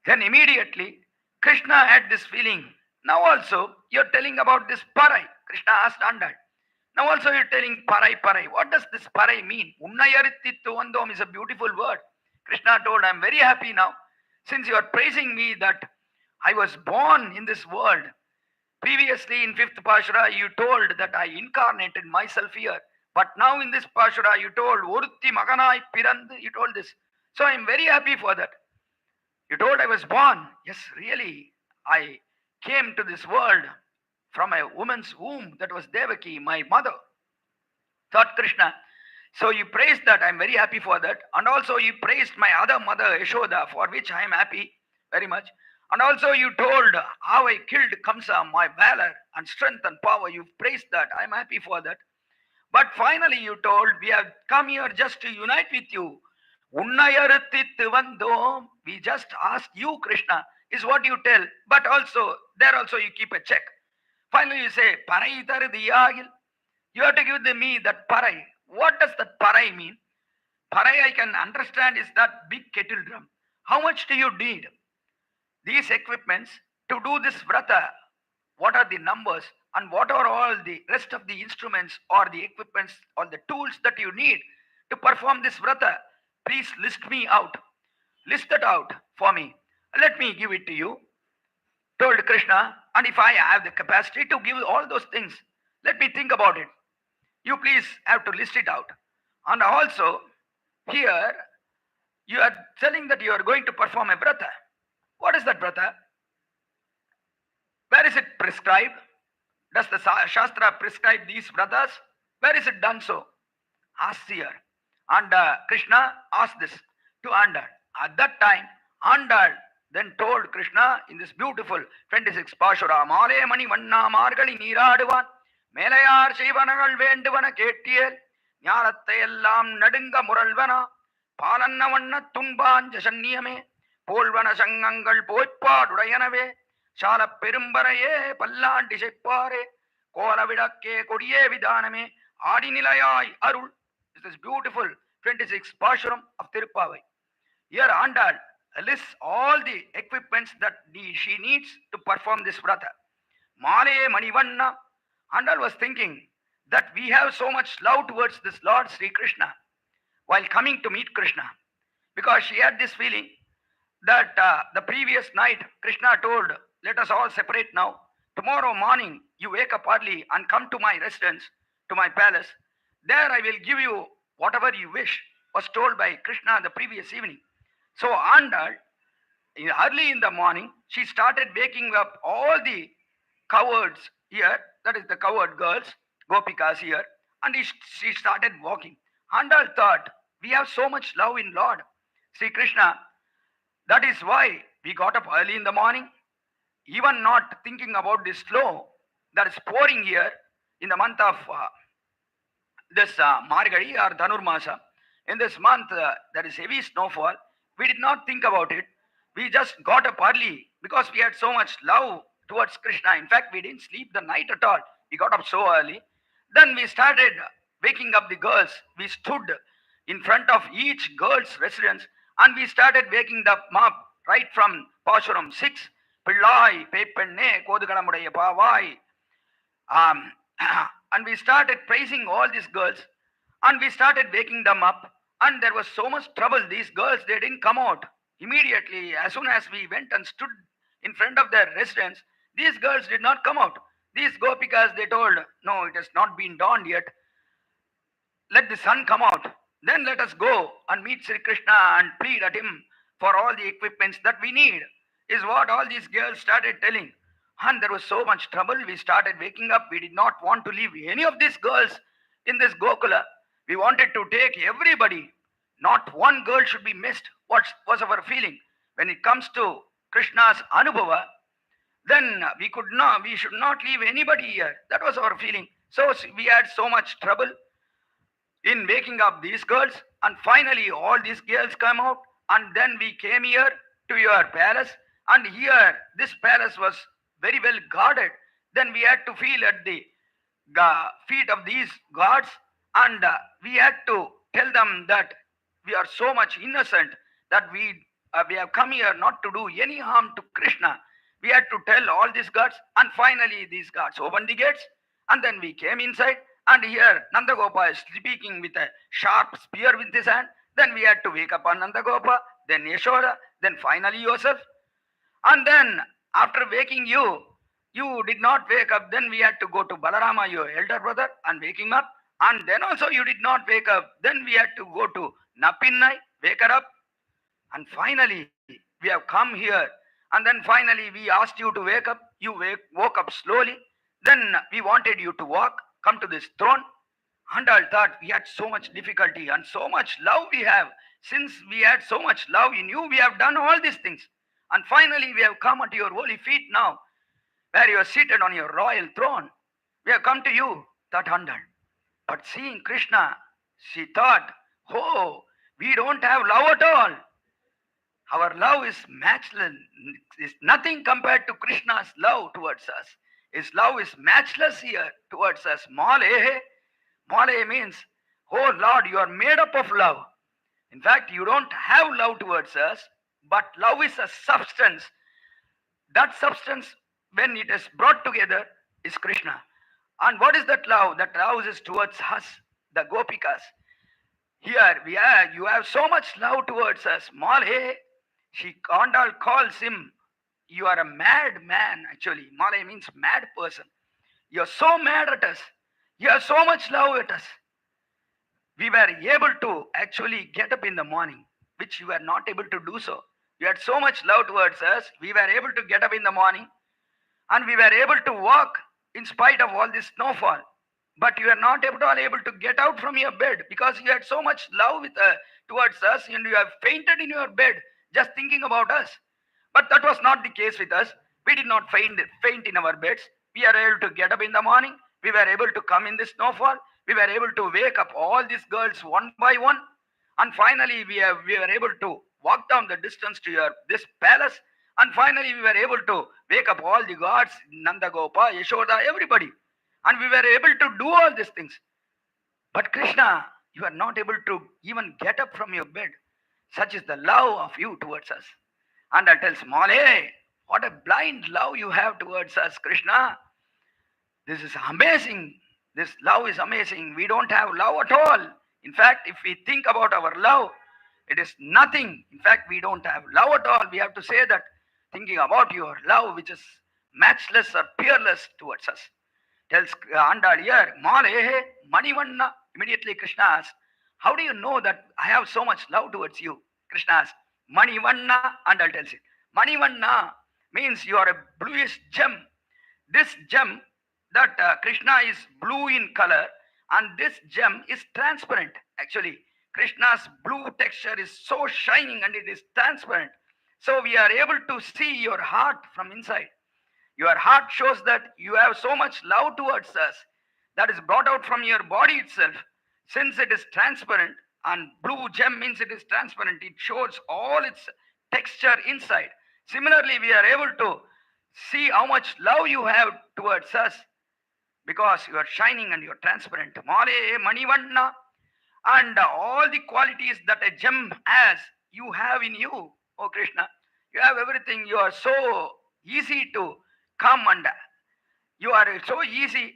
Then immediately Krishna had this feeling. Now also you're telling about this parai. Krishna asked Andal. Now also you're telling parai parai. What does this parai mean? Unnayaritittu vandom is a beautiful word. Krishna told, I'm very happy now, since you are praising me that I was born in this world. Previously in 5th Pashura, you told that I incarnated myself here. But now in this Pashura, you told, Orutti Maganai Pirandu, you told this. So I am very happy for that. You told I was born. Yes, really, I came to this world from a woman's womb. That was Devaki, my mother. thought Krishna. So you praised that, I'm very happy for that. And also you praised my other mother, Yashoda, for which I am happy very much. And also you told how I killed Kamsa, my valor and strength and power. You praised that, I'm happy for that. But finally you told, we have come here just to unite with you. Unnayarutittu vandom. We just asked you, Krishna, is what you tell. But also, there also you keep a check. Finally you say, Parai tarudiyagil. You have to give me that parai. What does that parai mean? Parai I can understand is that big kettle drum. How much do you need? These equipments to do this vrata. What are the numbers and what are all the rest of the instruments or the equipments or the tools that you need to perform this vrata? Please list me out. List that out for me. Let me give it to you. Told Krishna, and if I have the capacity to give all those things, let me think about it. You please have to list it out. And also, here, you are telling that you are going to perform a vrata. What is that vrata? Where is it prescribed? Does the Shastra prescribe these vratas? Where is it done so? Ask here. And Krishna asked this to Andal. At that time, Andal then told Krishna in this beautiful 26 Pashura, Male Mani Vanna Margali Niraduvan, Melayar Shivanagal Venduvana Ketiel, Nyarathayellam Nadinga Muralvana, Palannavanna Tumban Jasanyame, Polvana Sangangal Poipa Dudayanave, Shala Perumbaraye, Pallanti Separe, Kola Vidake, Kodie Vidaname, Adinilayai Arul. This is beautiful 26 Pashuram of Tirupavai. Here Andal lists all the equipments that she needs to perform this vrata. Male Manivanna. Andal was thinking that we have so much love towards this Lord Sri Krishna while coming to meet Krishna, because she had this feeling that the previous night Krishna told, let us all separate now. Tomorrow morning you wake up early and come to my residence, to my palace. There I will give you whatever you wish, was told by Krishna the previous evening. So Andal, early in the morning, she started waking up all the cowards here, that is the coward girls, Gopikas here, and she started walking. Andal thought, we have so much love in Lord Sri Krishna. That is why we got up early in the morning, even not thinking about this flow that is pouring here in the month of this Margadi or Dhanurmasa. In this month, there is heavy snowfall. We did not think about it. We just got up early because we had so much love towards Krishna. In fact, we didn't sleep the night at all. We got up so early. Then we started waking up the girls. We stood in front of each girl's residence and we started waking them up right from Pashuram 6. Pillai, Pepenne, Kodagalamudaya Pavai. And we started praising all these girls and we started waking them up. And there was so much trouble. These girls, they didn't come out immediately. As soon as we went and stood in front of their residence, these girls did not come out. These Gopikas, they told, no, it has not been dawned yet. Let the sun come out. Then let us go and meet Sri Krishna and plead at him for all the equipments that we need, is what all these girls started telling. And there was so much trouble. We started waking up. We did not want to leave any of these girls in this Gokula. We wanted to take everybody. Not one girl should be missed. What was our feeling? When it comes to Krishna's Anubhava, then we should not leave anybody here. That was our feeling. So we had so much trouble in waking up these girls. And finally, all these girls come out. And then we came here to your palace. And here, this palace was very well guarded. Then we had to feel at the feet of these guards. And we had to tell them that we are so much innocent that we have come here not to do any harm to Krishna. We had to tell all these guards, and finally these guards opened the gates, and then we came inside, and here Nandagopa is speaking with a sharp spear with his hand. Then we had to wake up on Nandagopa, then Yashoda, then finally yourself. And then after waking you, you did not wake up. Then we had to go to Balarama, your elder brother, and wake him up. And then also you did not wake up. Then we had to go to Napinnai, wake her up. And finally, we have come here. And then finally, we asked you to wake up. You woke up slowly. Then we wanted you to walk, come to this throne. Andal thought we had so much difficulty and so much love we have. Since we had so much love in you, we have done all these things. And finally, we have come unto your holy feet now, where you are seated on your royal throne. We have come to you, thought Andal. But seeing Krishna, she thought, oh, we don't have love at all. Our love is matchless, is nothing compared to Krishna's love towards us. His love is matchless here towards us. Male, male means, oh Lord, you are made up of love. In fact, you don't have love towards us, but love is a substance. That substance, when it is brought together, is Krishna. And what is that love? That love is towards us, the Gopikas. Here we are, you have so much love towards us. Male, she Andal calls him, you are a mad man actually. Male means mad person. You are so mad at us. You have so much love at us. We were able to actually get up in the morning, which you were not able to do so. You had so much love towards us. We were able to get up in the morning and we were able to walk in spite of all this snowfall. But you are not able to get out from your bed because you had so much love towards us and you have fainted in your bed just thinking about us. But that was not the case with us. We did not faint in our beds. We are able to get up in the morning. We were able to come in the snowfall. We were able to wake up all these girls one by one. And finally, we were able to walk down the distance to this palace. And finally, we were able to wake up all the gods, Nanda Gopa, Yashoda, everybody. And we were able to do all these things. But Krishna, you are not able to even get up from your bed. Such is the love of you towards us. And I tells Male, what a blind love you have towards us, Krishna. This is amazing. This love is amazing. We don't have love at all. In fact, if we think about our love, it is nothing. In fact, we don't have love at all. We have to say that thinking about your love, which is matchless or peerless towards us. Tells Andal here, Male, Manivanna. Immediately Krishna asks, how do you know that I have so much love towards you? Krishna asks, Manivanna, Andal tells it. Manivanna means you are a bluish gem. This gem, that Krishna is blue in color, and this gem is transparent. Actually, Krishna's blue texture is so shining and it is transparent. So we are able to see your heart from inside. Your heart shows that you have so much love towards us that is brought out from your body itself. Since it is transparent, and blue gem means it is transparent, it shows all its texture inside. Similarly, we are able to see how much love you have towards us because you are shining and you are transparent. Male, Manivanna, and all the qualities that a gem has, you have in you, oh Krishna. You have everything. You are so easy to come and you are so easy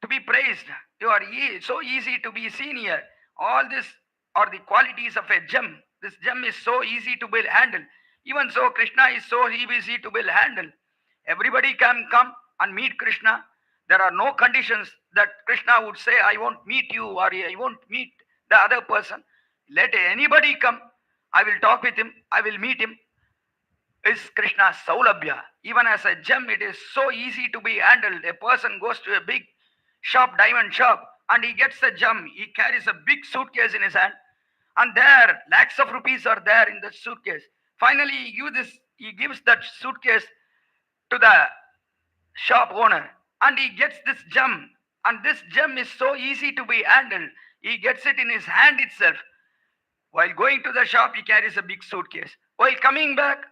to be praised. You are so easy to be seen here. All this are the qualities of a gem. This gem is so easy to be handled. Even so, Krishna is so easy to be handled. Everybody can come and meet Krishna. There are no conditions that Krishna would say, I won't meet you or I won't meet the other person. Let anybody come. I will talk with him. I will meet him. Is Krishna's Saulabhya. Even as a gem, it is so easy to be handled. A person goes to a big shop, diamond shop, and he gets a gem. He carries a big suitcase in his hand, and there lakhs of rupees are there in the suitcase. Finally, he gives that suitcase to the shop owner, and he gets this gem. And this gem is so easy to be handled. He gets it in his hand itself. While going to the shop, he carries a big suitcase. While coming back,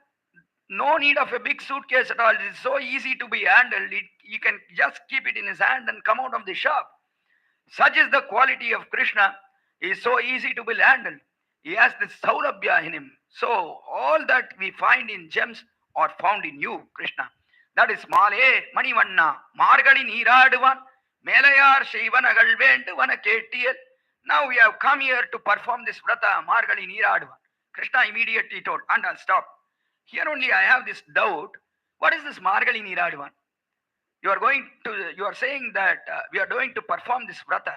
no need of a big suitcase at all. It is so easy to be handled. You can just keep it in his hand and come out of the shop. Such is the quality of Krishna. He is so easy to be handled. He has this Saulabhya in him. So all that we find in gems are found in you, Krishna. That is Male, Manivanna, Margali Neeraduvan, Melayar Shivanagal Venduvana Ketiyal. Now we have come here to perform this vrata, Margali Neeraduvan. Krishna immediately told, and I'll stop. Here only I have this doubt. What is this Margali Neeraduvan? You are saying that we are going to perform this vrata.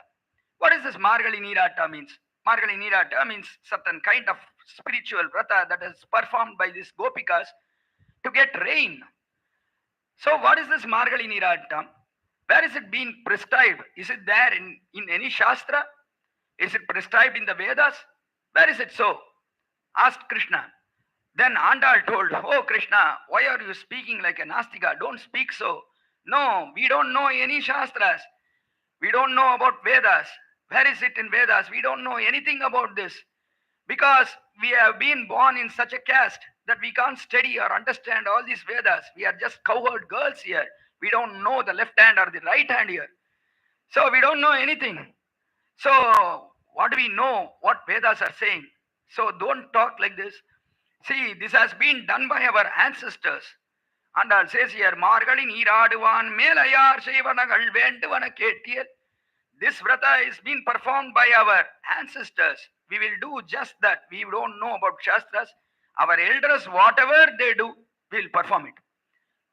What is this Margali Neerata means? Margali Neerata means certain kind of spiritual vrata that is performed by these gopikas to get rain. So what is this Margali Neerata? Where is it being prescribed? Is it there in any Shastra? Is it prescribed in the Vedas? Where is it so? Asked Krishna. Then Andal told, "Oh Krishna, why are you speaking like a Nastika? Don't speak so. No, we don't know any Shastras. We don't know about Vedas. Where is it in Vedas? We don't know anything about this. Because we have been born in such a caste that we can't study or understand all these Vedas. We are just cowherd girls here. We don't know the left hand or the right hand here. So we don't know anything. So what do we know what Vedas are saying? So don't talk like this. See, this has been done by our ancestors. And I'll says here, Margali Neeraduvan Melayar Shevanagal Venduvana Ketiyal. This vrata is being performed by our ancestors. We will do just that. We don't know about Shastras. Our elders, whatever they do, we'll perform it.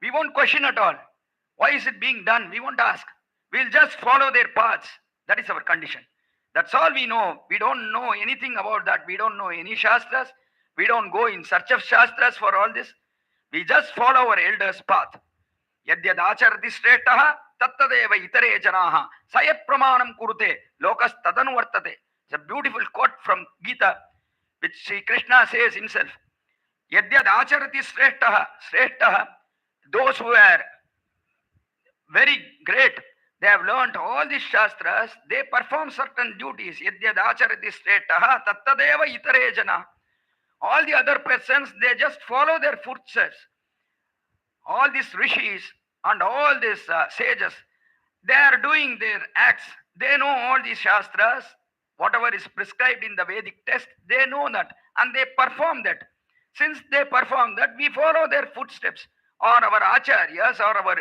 We won't question at all. Why is it being done? We won't ask. We'll just follow their paths. That is our condition. That's all we know. We don't know anything about that. We don't know any Shastras. We don't go in search of Shastras for all this. We just follow our elders' path. Yadyad acharati shreshtaha tattadeva itare janaha sayat pramanam kurute lokas tadanu vartate. It's a beautiful quote from Gita, which Sri Krishna says himself. Yadyad acharati shreshtaha, those who are very great, they have learnt all these Shastras, they perform certain duties. Yadyad acharati shreshtaha tattadeva itare janaha. All the other persons, they just follow their footsteps. All these rishis and all these sages, they are doing their acts. They know all these Shastras, whatever is prescribed in the Vedic text, they know that and they perform that. Since they perform that, we follow their footsteps, or our acharyas, or our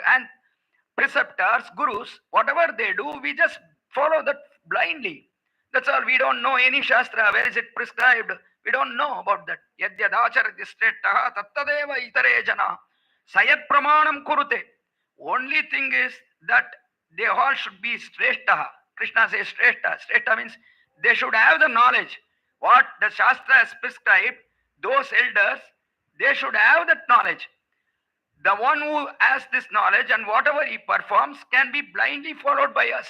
preceptors, gurus, whatever they do, we just follow that blindly. That's all. We don't know any Shastra. Where is it prescribed? We don't know about that. Yadyad acharati shreshtaha tattadeva itare jana sayat pramanam kurute. Only thing is that they all should be shreshtaha. Krishna says shreshta. Shreshta means they should have the knowledge. What the Shastra has prescribed, those elders, they should have that knowledge. The one who has this knowledge and whatever he performs can be blindly followed by us.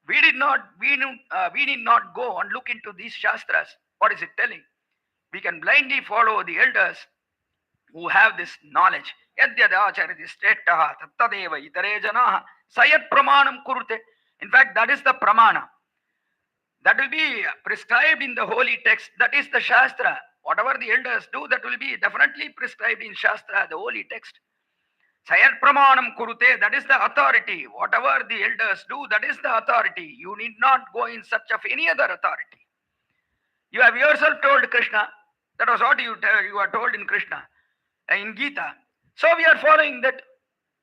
We need not go and look into these Shastras. What is it telling? We can blindly follow the elders who have this knowledge. Yadyadacharati shreshtaha tattadeva itare janaha sayat pramanam kurute. In fact, that is the pramana. That will be prescribed in the holy text. That is the Shastra. Whatever the elders do, that will be definitely prescribed in Shastra, the holy text. Sayat pramanam kurute, that is the authority. Whatever the elders do, that is the authority. You need not go in search of any other authority. You have yourself told Krishna. That was what you are told in Krishna, in Gita. So we are following that.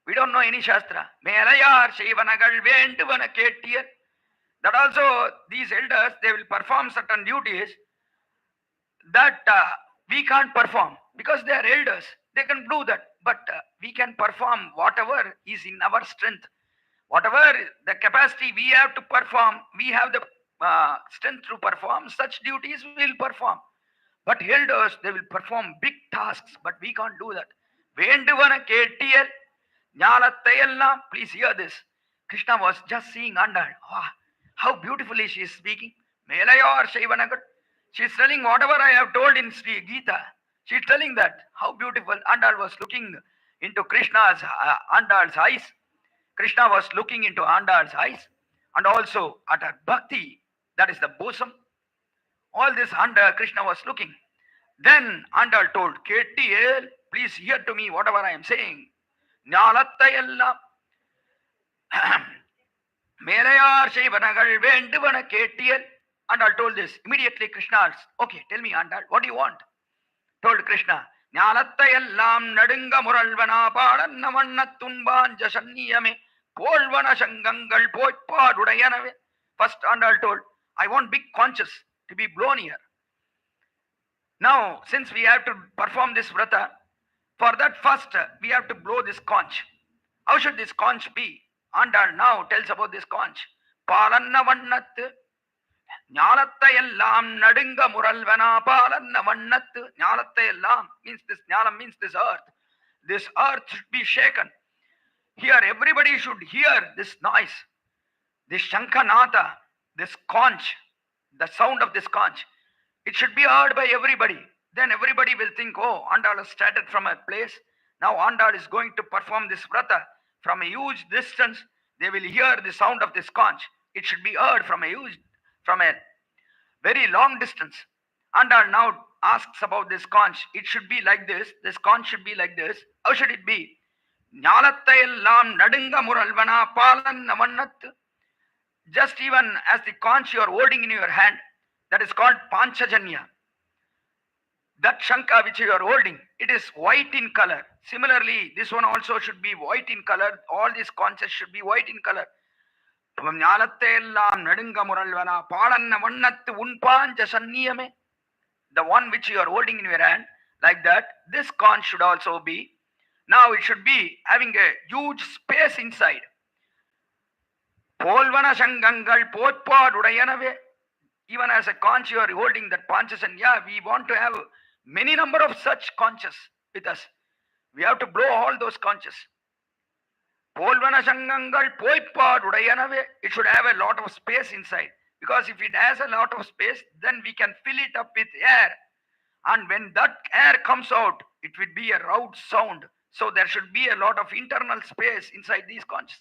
We don't know any Shastra. Melayar Shevanagal Venduvana Ketiyal. That also these elders, they will perform certain duties that we can't perform because they are elders. They can do that. But we can perform whatever is in our strength. Whatever the capacity we have to perform, we have the strength to perform such duties, we will perform. But elders, they will perform big tasks, but we can't do that. Venduvana Ketiyal Nyalattayallam. Please hear this. Krishna was just seeing Andal. Oh, how beautifully she is speaking. Melayar Shevanagal. She is telling whatever I have told in Sri Gita. She is telling that. How beautiful. Andal was looking into Krishna's Andal's eyes. Krishna was looking into Andal's eyes. And also at her bhakti, that is the bosom. All this Krishna was looking. Then Andal told, Ketiyal, please hear to me whatever I am saying. Nyalattayallam. Melayar Shevanagal Venduvana Ketiyal. Andal told this. Immediately Krishna asked, okay, tell me Andal, what do you want? Told Krishna, Nyalattayallam Nadunga Muralvana Padannavanna Tumban Jasanniyame Polvana Shangangal Poitpadudayanave. First Andal told, I want big conches to be blown here. Now, since we have to perform this vrata, for that first we have to blow this conch. How should this conch be? Andal now tells about this conch. Palannavannat Nyalattayallam Nadunga Muralvana Palannavannat. Nyalattayallam means this, Nyalam means this earth. This earth should be shaken. Here everybody should hear this noise, this Shankhanatha, this conch, the sound of this conch. It should be heard by everybody. Then everybody will think, oh, Andal has started from a place. Now Andal is going to perform this vrata. From a huge distance, they will hear the sound of this conch. It should be heard from a very long distance. Andal now asks about this conch. It should be like this. This conch should be like this. How should it be? ஞாலத்தையெல்லாம் நடுங்க முரல்வனா Balan நமன்னத்து. Just even as the conch you are holding in your hand, that is called Panchajanya. That Shankha which you are holding, it is white in color. Similarly, this one also should be white in color. All these conches should be white in color. ஞாலத்தையெல்லாம் நடுங்க முரல்வனா பாலன்ன வண்ணத்து உன்பாஞ்ச சந்நியமே. The one which you are holding in your hand, like that, this conch should also be. Now it should be having a huge space inside. Polvana Shangangal Potpadudayanave. Even as a conch you are holding that Panchasanya, we want to have many number of such conches with us. We have to blow all those conches. Polvana Shangangal Potpadudayanave. It should have a lot of space inside. Because if it has a lot of space, then we can fill it up with air. And when that air comes out, it will be a loud sound. So there should be a lot of internal space inside these conches.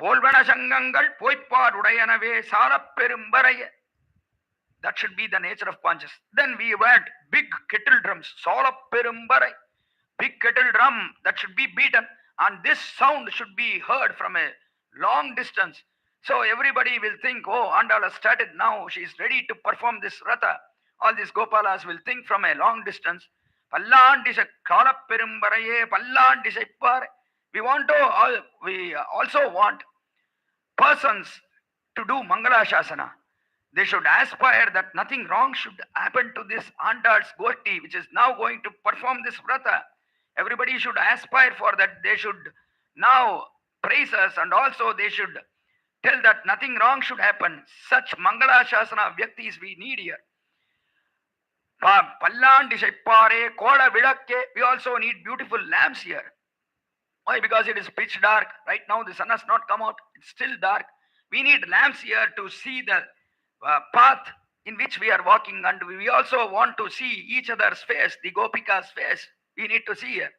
Polvana Shangangal Poipadudayanave Salapperumbaraya. That should be the nature of conches. Then we want big kettle drums. Salapperumbarai. Big kettle drum that should be beaten. And this sound should be heard from a long distance. So everybody will think, oh, Andal has started now. She is ready to perform this ratha. All these Gopalas will think from a long distance. We also want persons to do Mangala Shasana. They should aspire that nothing wrong should happen to this Andal's Goshti, which is now going to perform this vrata. Everybody should aspire for that. They should now praise us, and also they should tell that nothing wrong should happen. Such Mangala Shasana Vyaktis we need here. We also need beautiful lamps here. Why? Because it is pitch dark. Right now the sun has not come out. It's still dark. We need lamps here to see the path in which we are walking, and we also want to see each other's face, the Gopika's face. We need to see here.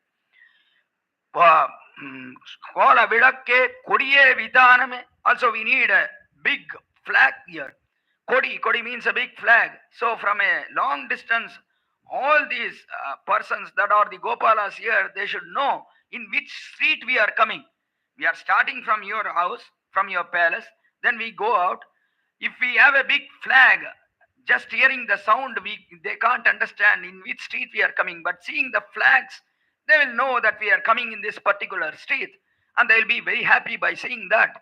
Also we need a big flag here. Kodi means a big flag. So from a long distance, all these persons that are the Gopalas here, they should know in which street we are coming. We are starting from your house, from your palace. Then we go out. If we have a big flag, just hearing the sound, they can't understand in which street we are coming. But seeing the flags, they will know that we are coming in this particular street. And they will be very happy by seeing that.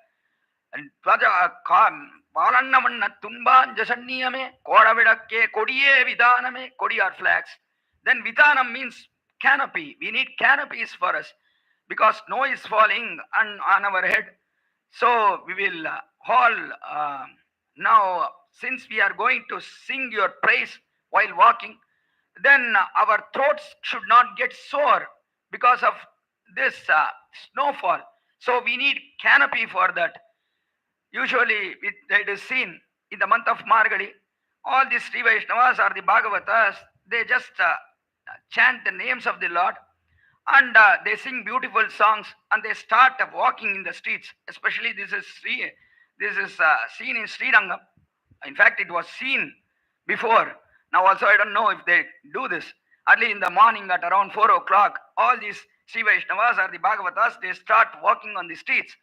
And Palannavanna Tumban Jasanniyame, Kodavidakke, Kodiye Vidaname, Kodi are flags. Then Vidanam means canopy. We need canopies for us because snow is falling on our head. So we will all now, since we are going to sing your praise while walking, then our throats should not get sore because of this snowfall. So we need canopy for that. Usually it is seen in the month of Margadi, all these Sri Vaishnavas or the Bhagavatas, they just chant the names of the Lord, and they sing beautiful songs, and they start walking in the streets. Especially this is seen in Srirangam. In fact, it was seen before. Now also I don't know if they do this. Early in the morning at around 4 o'clock, all these Sri Vaishnavas or the Bhagavatas, they start walking on the streets.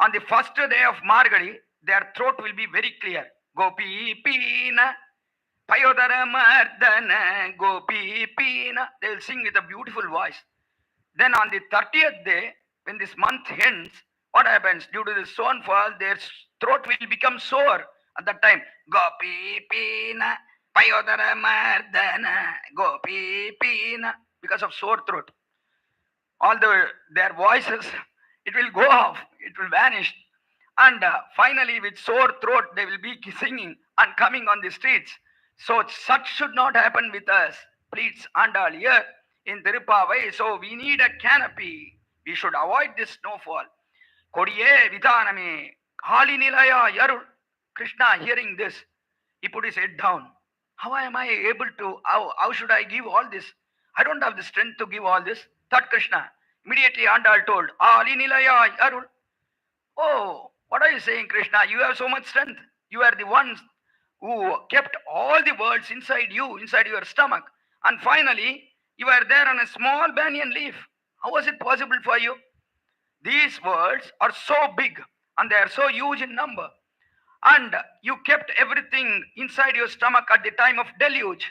On the first day of Margadi, their throat will be very clear. Gopi Pina, Payodara Mardana, Gopi Pina. They will sing with a beautiful voice. Then on the 30th day, when this month ends, what happens? Due to the snowfall, their throat will become sore at that time. Gopi Pina, Payodara Mardana, Gopi Pina. Because of sore throat. All their voices, it will go off, it will vanish. And finally, with sore throat, they will be singing and coming on the streets. So such should not happen with us. Please, Andal here in Tirupavai. So we need a canopy. We should avoid this snowfall. Kodiye Vidhaname Kali Nilaya Yarul. Krishna hearing this, he put his head down. How am I able to, how should I give all this? I don't have the strength to give all this. Thought Krishna. Immediately Andal told, Ali Nilaya Yarul. Oh, what are you saying, Krishna? You have so much strength. You are the ones who kept all the worlds inside you, inside your stomach. And finally, you are there on a small banyan leaf. How was it possible for you? These worlds are so big and they are so huge in number. And you kept everything inside your stomach at the time of deluge.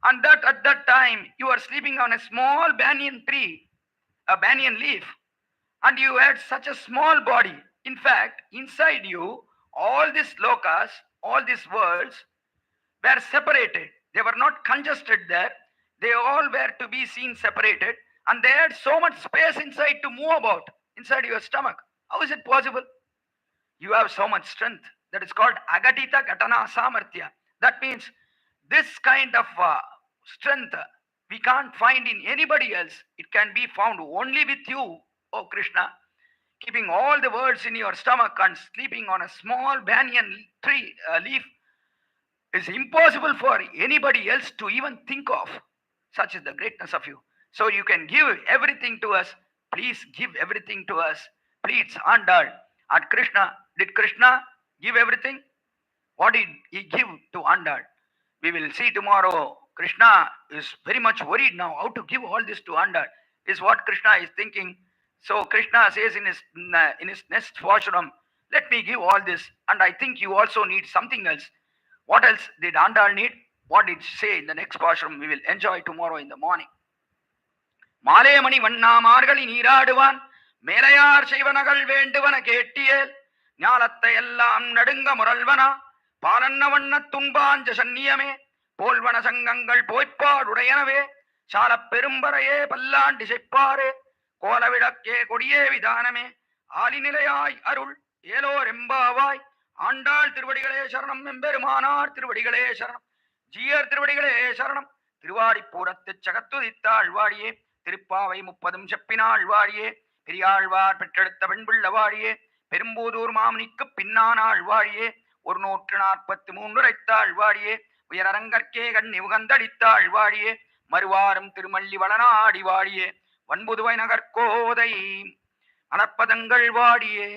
And that at that time, you are sleeping on a small banyan tree, a banyan leaf. And you had such a small body. In fact, inside you, all these lokas, all these worlds were separated. They were not congested there. They all were to be seen separated. And they had so much space inside to move about, inside your stomach. How is it possible? You have so much strength. That is called agatita gatana samarthya. That means this kind of strength we can't find in anybody else. It can be found only with you, O Krishna. Keeping all the words in your stomach and sleeping on a small banyan tree leaf is impossible for anybody else to even think of. Such is the greatness of you. So you can give everything to us. Please give everything to us. Please, Andal. At Krishna, did Krishna give everything? What did he give to Andal? We will see tomorrow. Krishna is very much worried now how to give all this to Andal. Is what Krishna is thinking. So Krishna says in his next Vashram, let me give all this, and I think you also need something else. What else did Andal need? What did she say in the next Vashram? We will enjoy tomorrow in the morning. Male mani vanna margali neeraduvan மேலையார் செய்வனகள் வேண்டுவன கேட்டியேல் ஞாலத்தை எல்லாம் நடுங்க முரல்வனா பாலன்ன வண்ண துன்பாஞ்ச சன்னியமே போல்வன சங்கங்கள் போய்ப்பாடுடையனவே சாலப் பெரும்பறையே பல்லாண்டி செப்பாரே கோலவிளக்கே கொடியே விதானமே ஆலிநிலையாய் அருள் ஏலோர் எம்பாவாய் ஆண்டாள் திருவடிகளே சரணம் எம்பெருமானார் திருவடிகளே சரணம் ஜீயர் திருவடிகளே சரணம் திருவாடிப்பூரத்து சகத்துதித்தாள் வாழியே திருப்பாவை 30 செப்பினாள் வாழியே பெரியாழ்வார் பெற்றெடுத்த பெண்பிள்ள வாழியே பெரும்பூதூர் மாமுனிக்கு பின்னானாள் வாழியே 143 உரைத்தாள் வாழியே உயரரங்கற்கே கண்ணி உகந்தளித்தாள் வாழியே மறுவாரும் திருமல்லி வளனாடி வாழியே வன்புதுவை நகர்கோதை அனற்பதங்கள் வாடியே.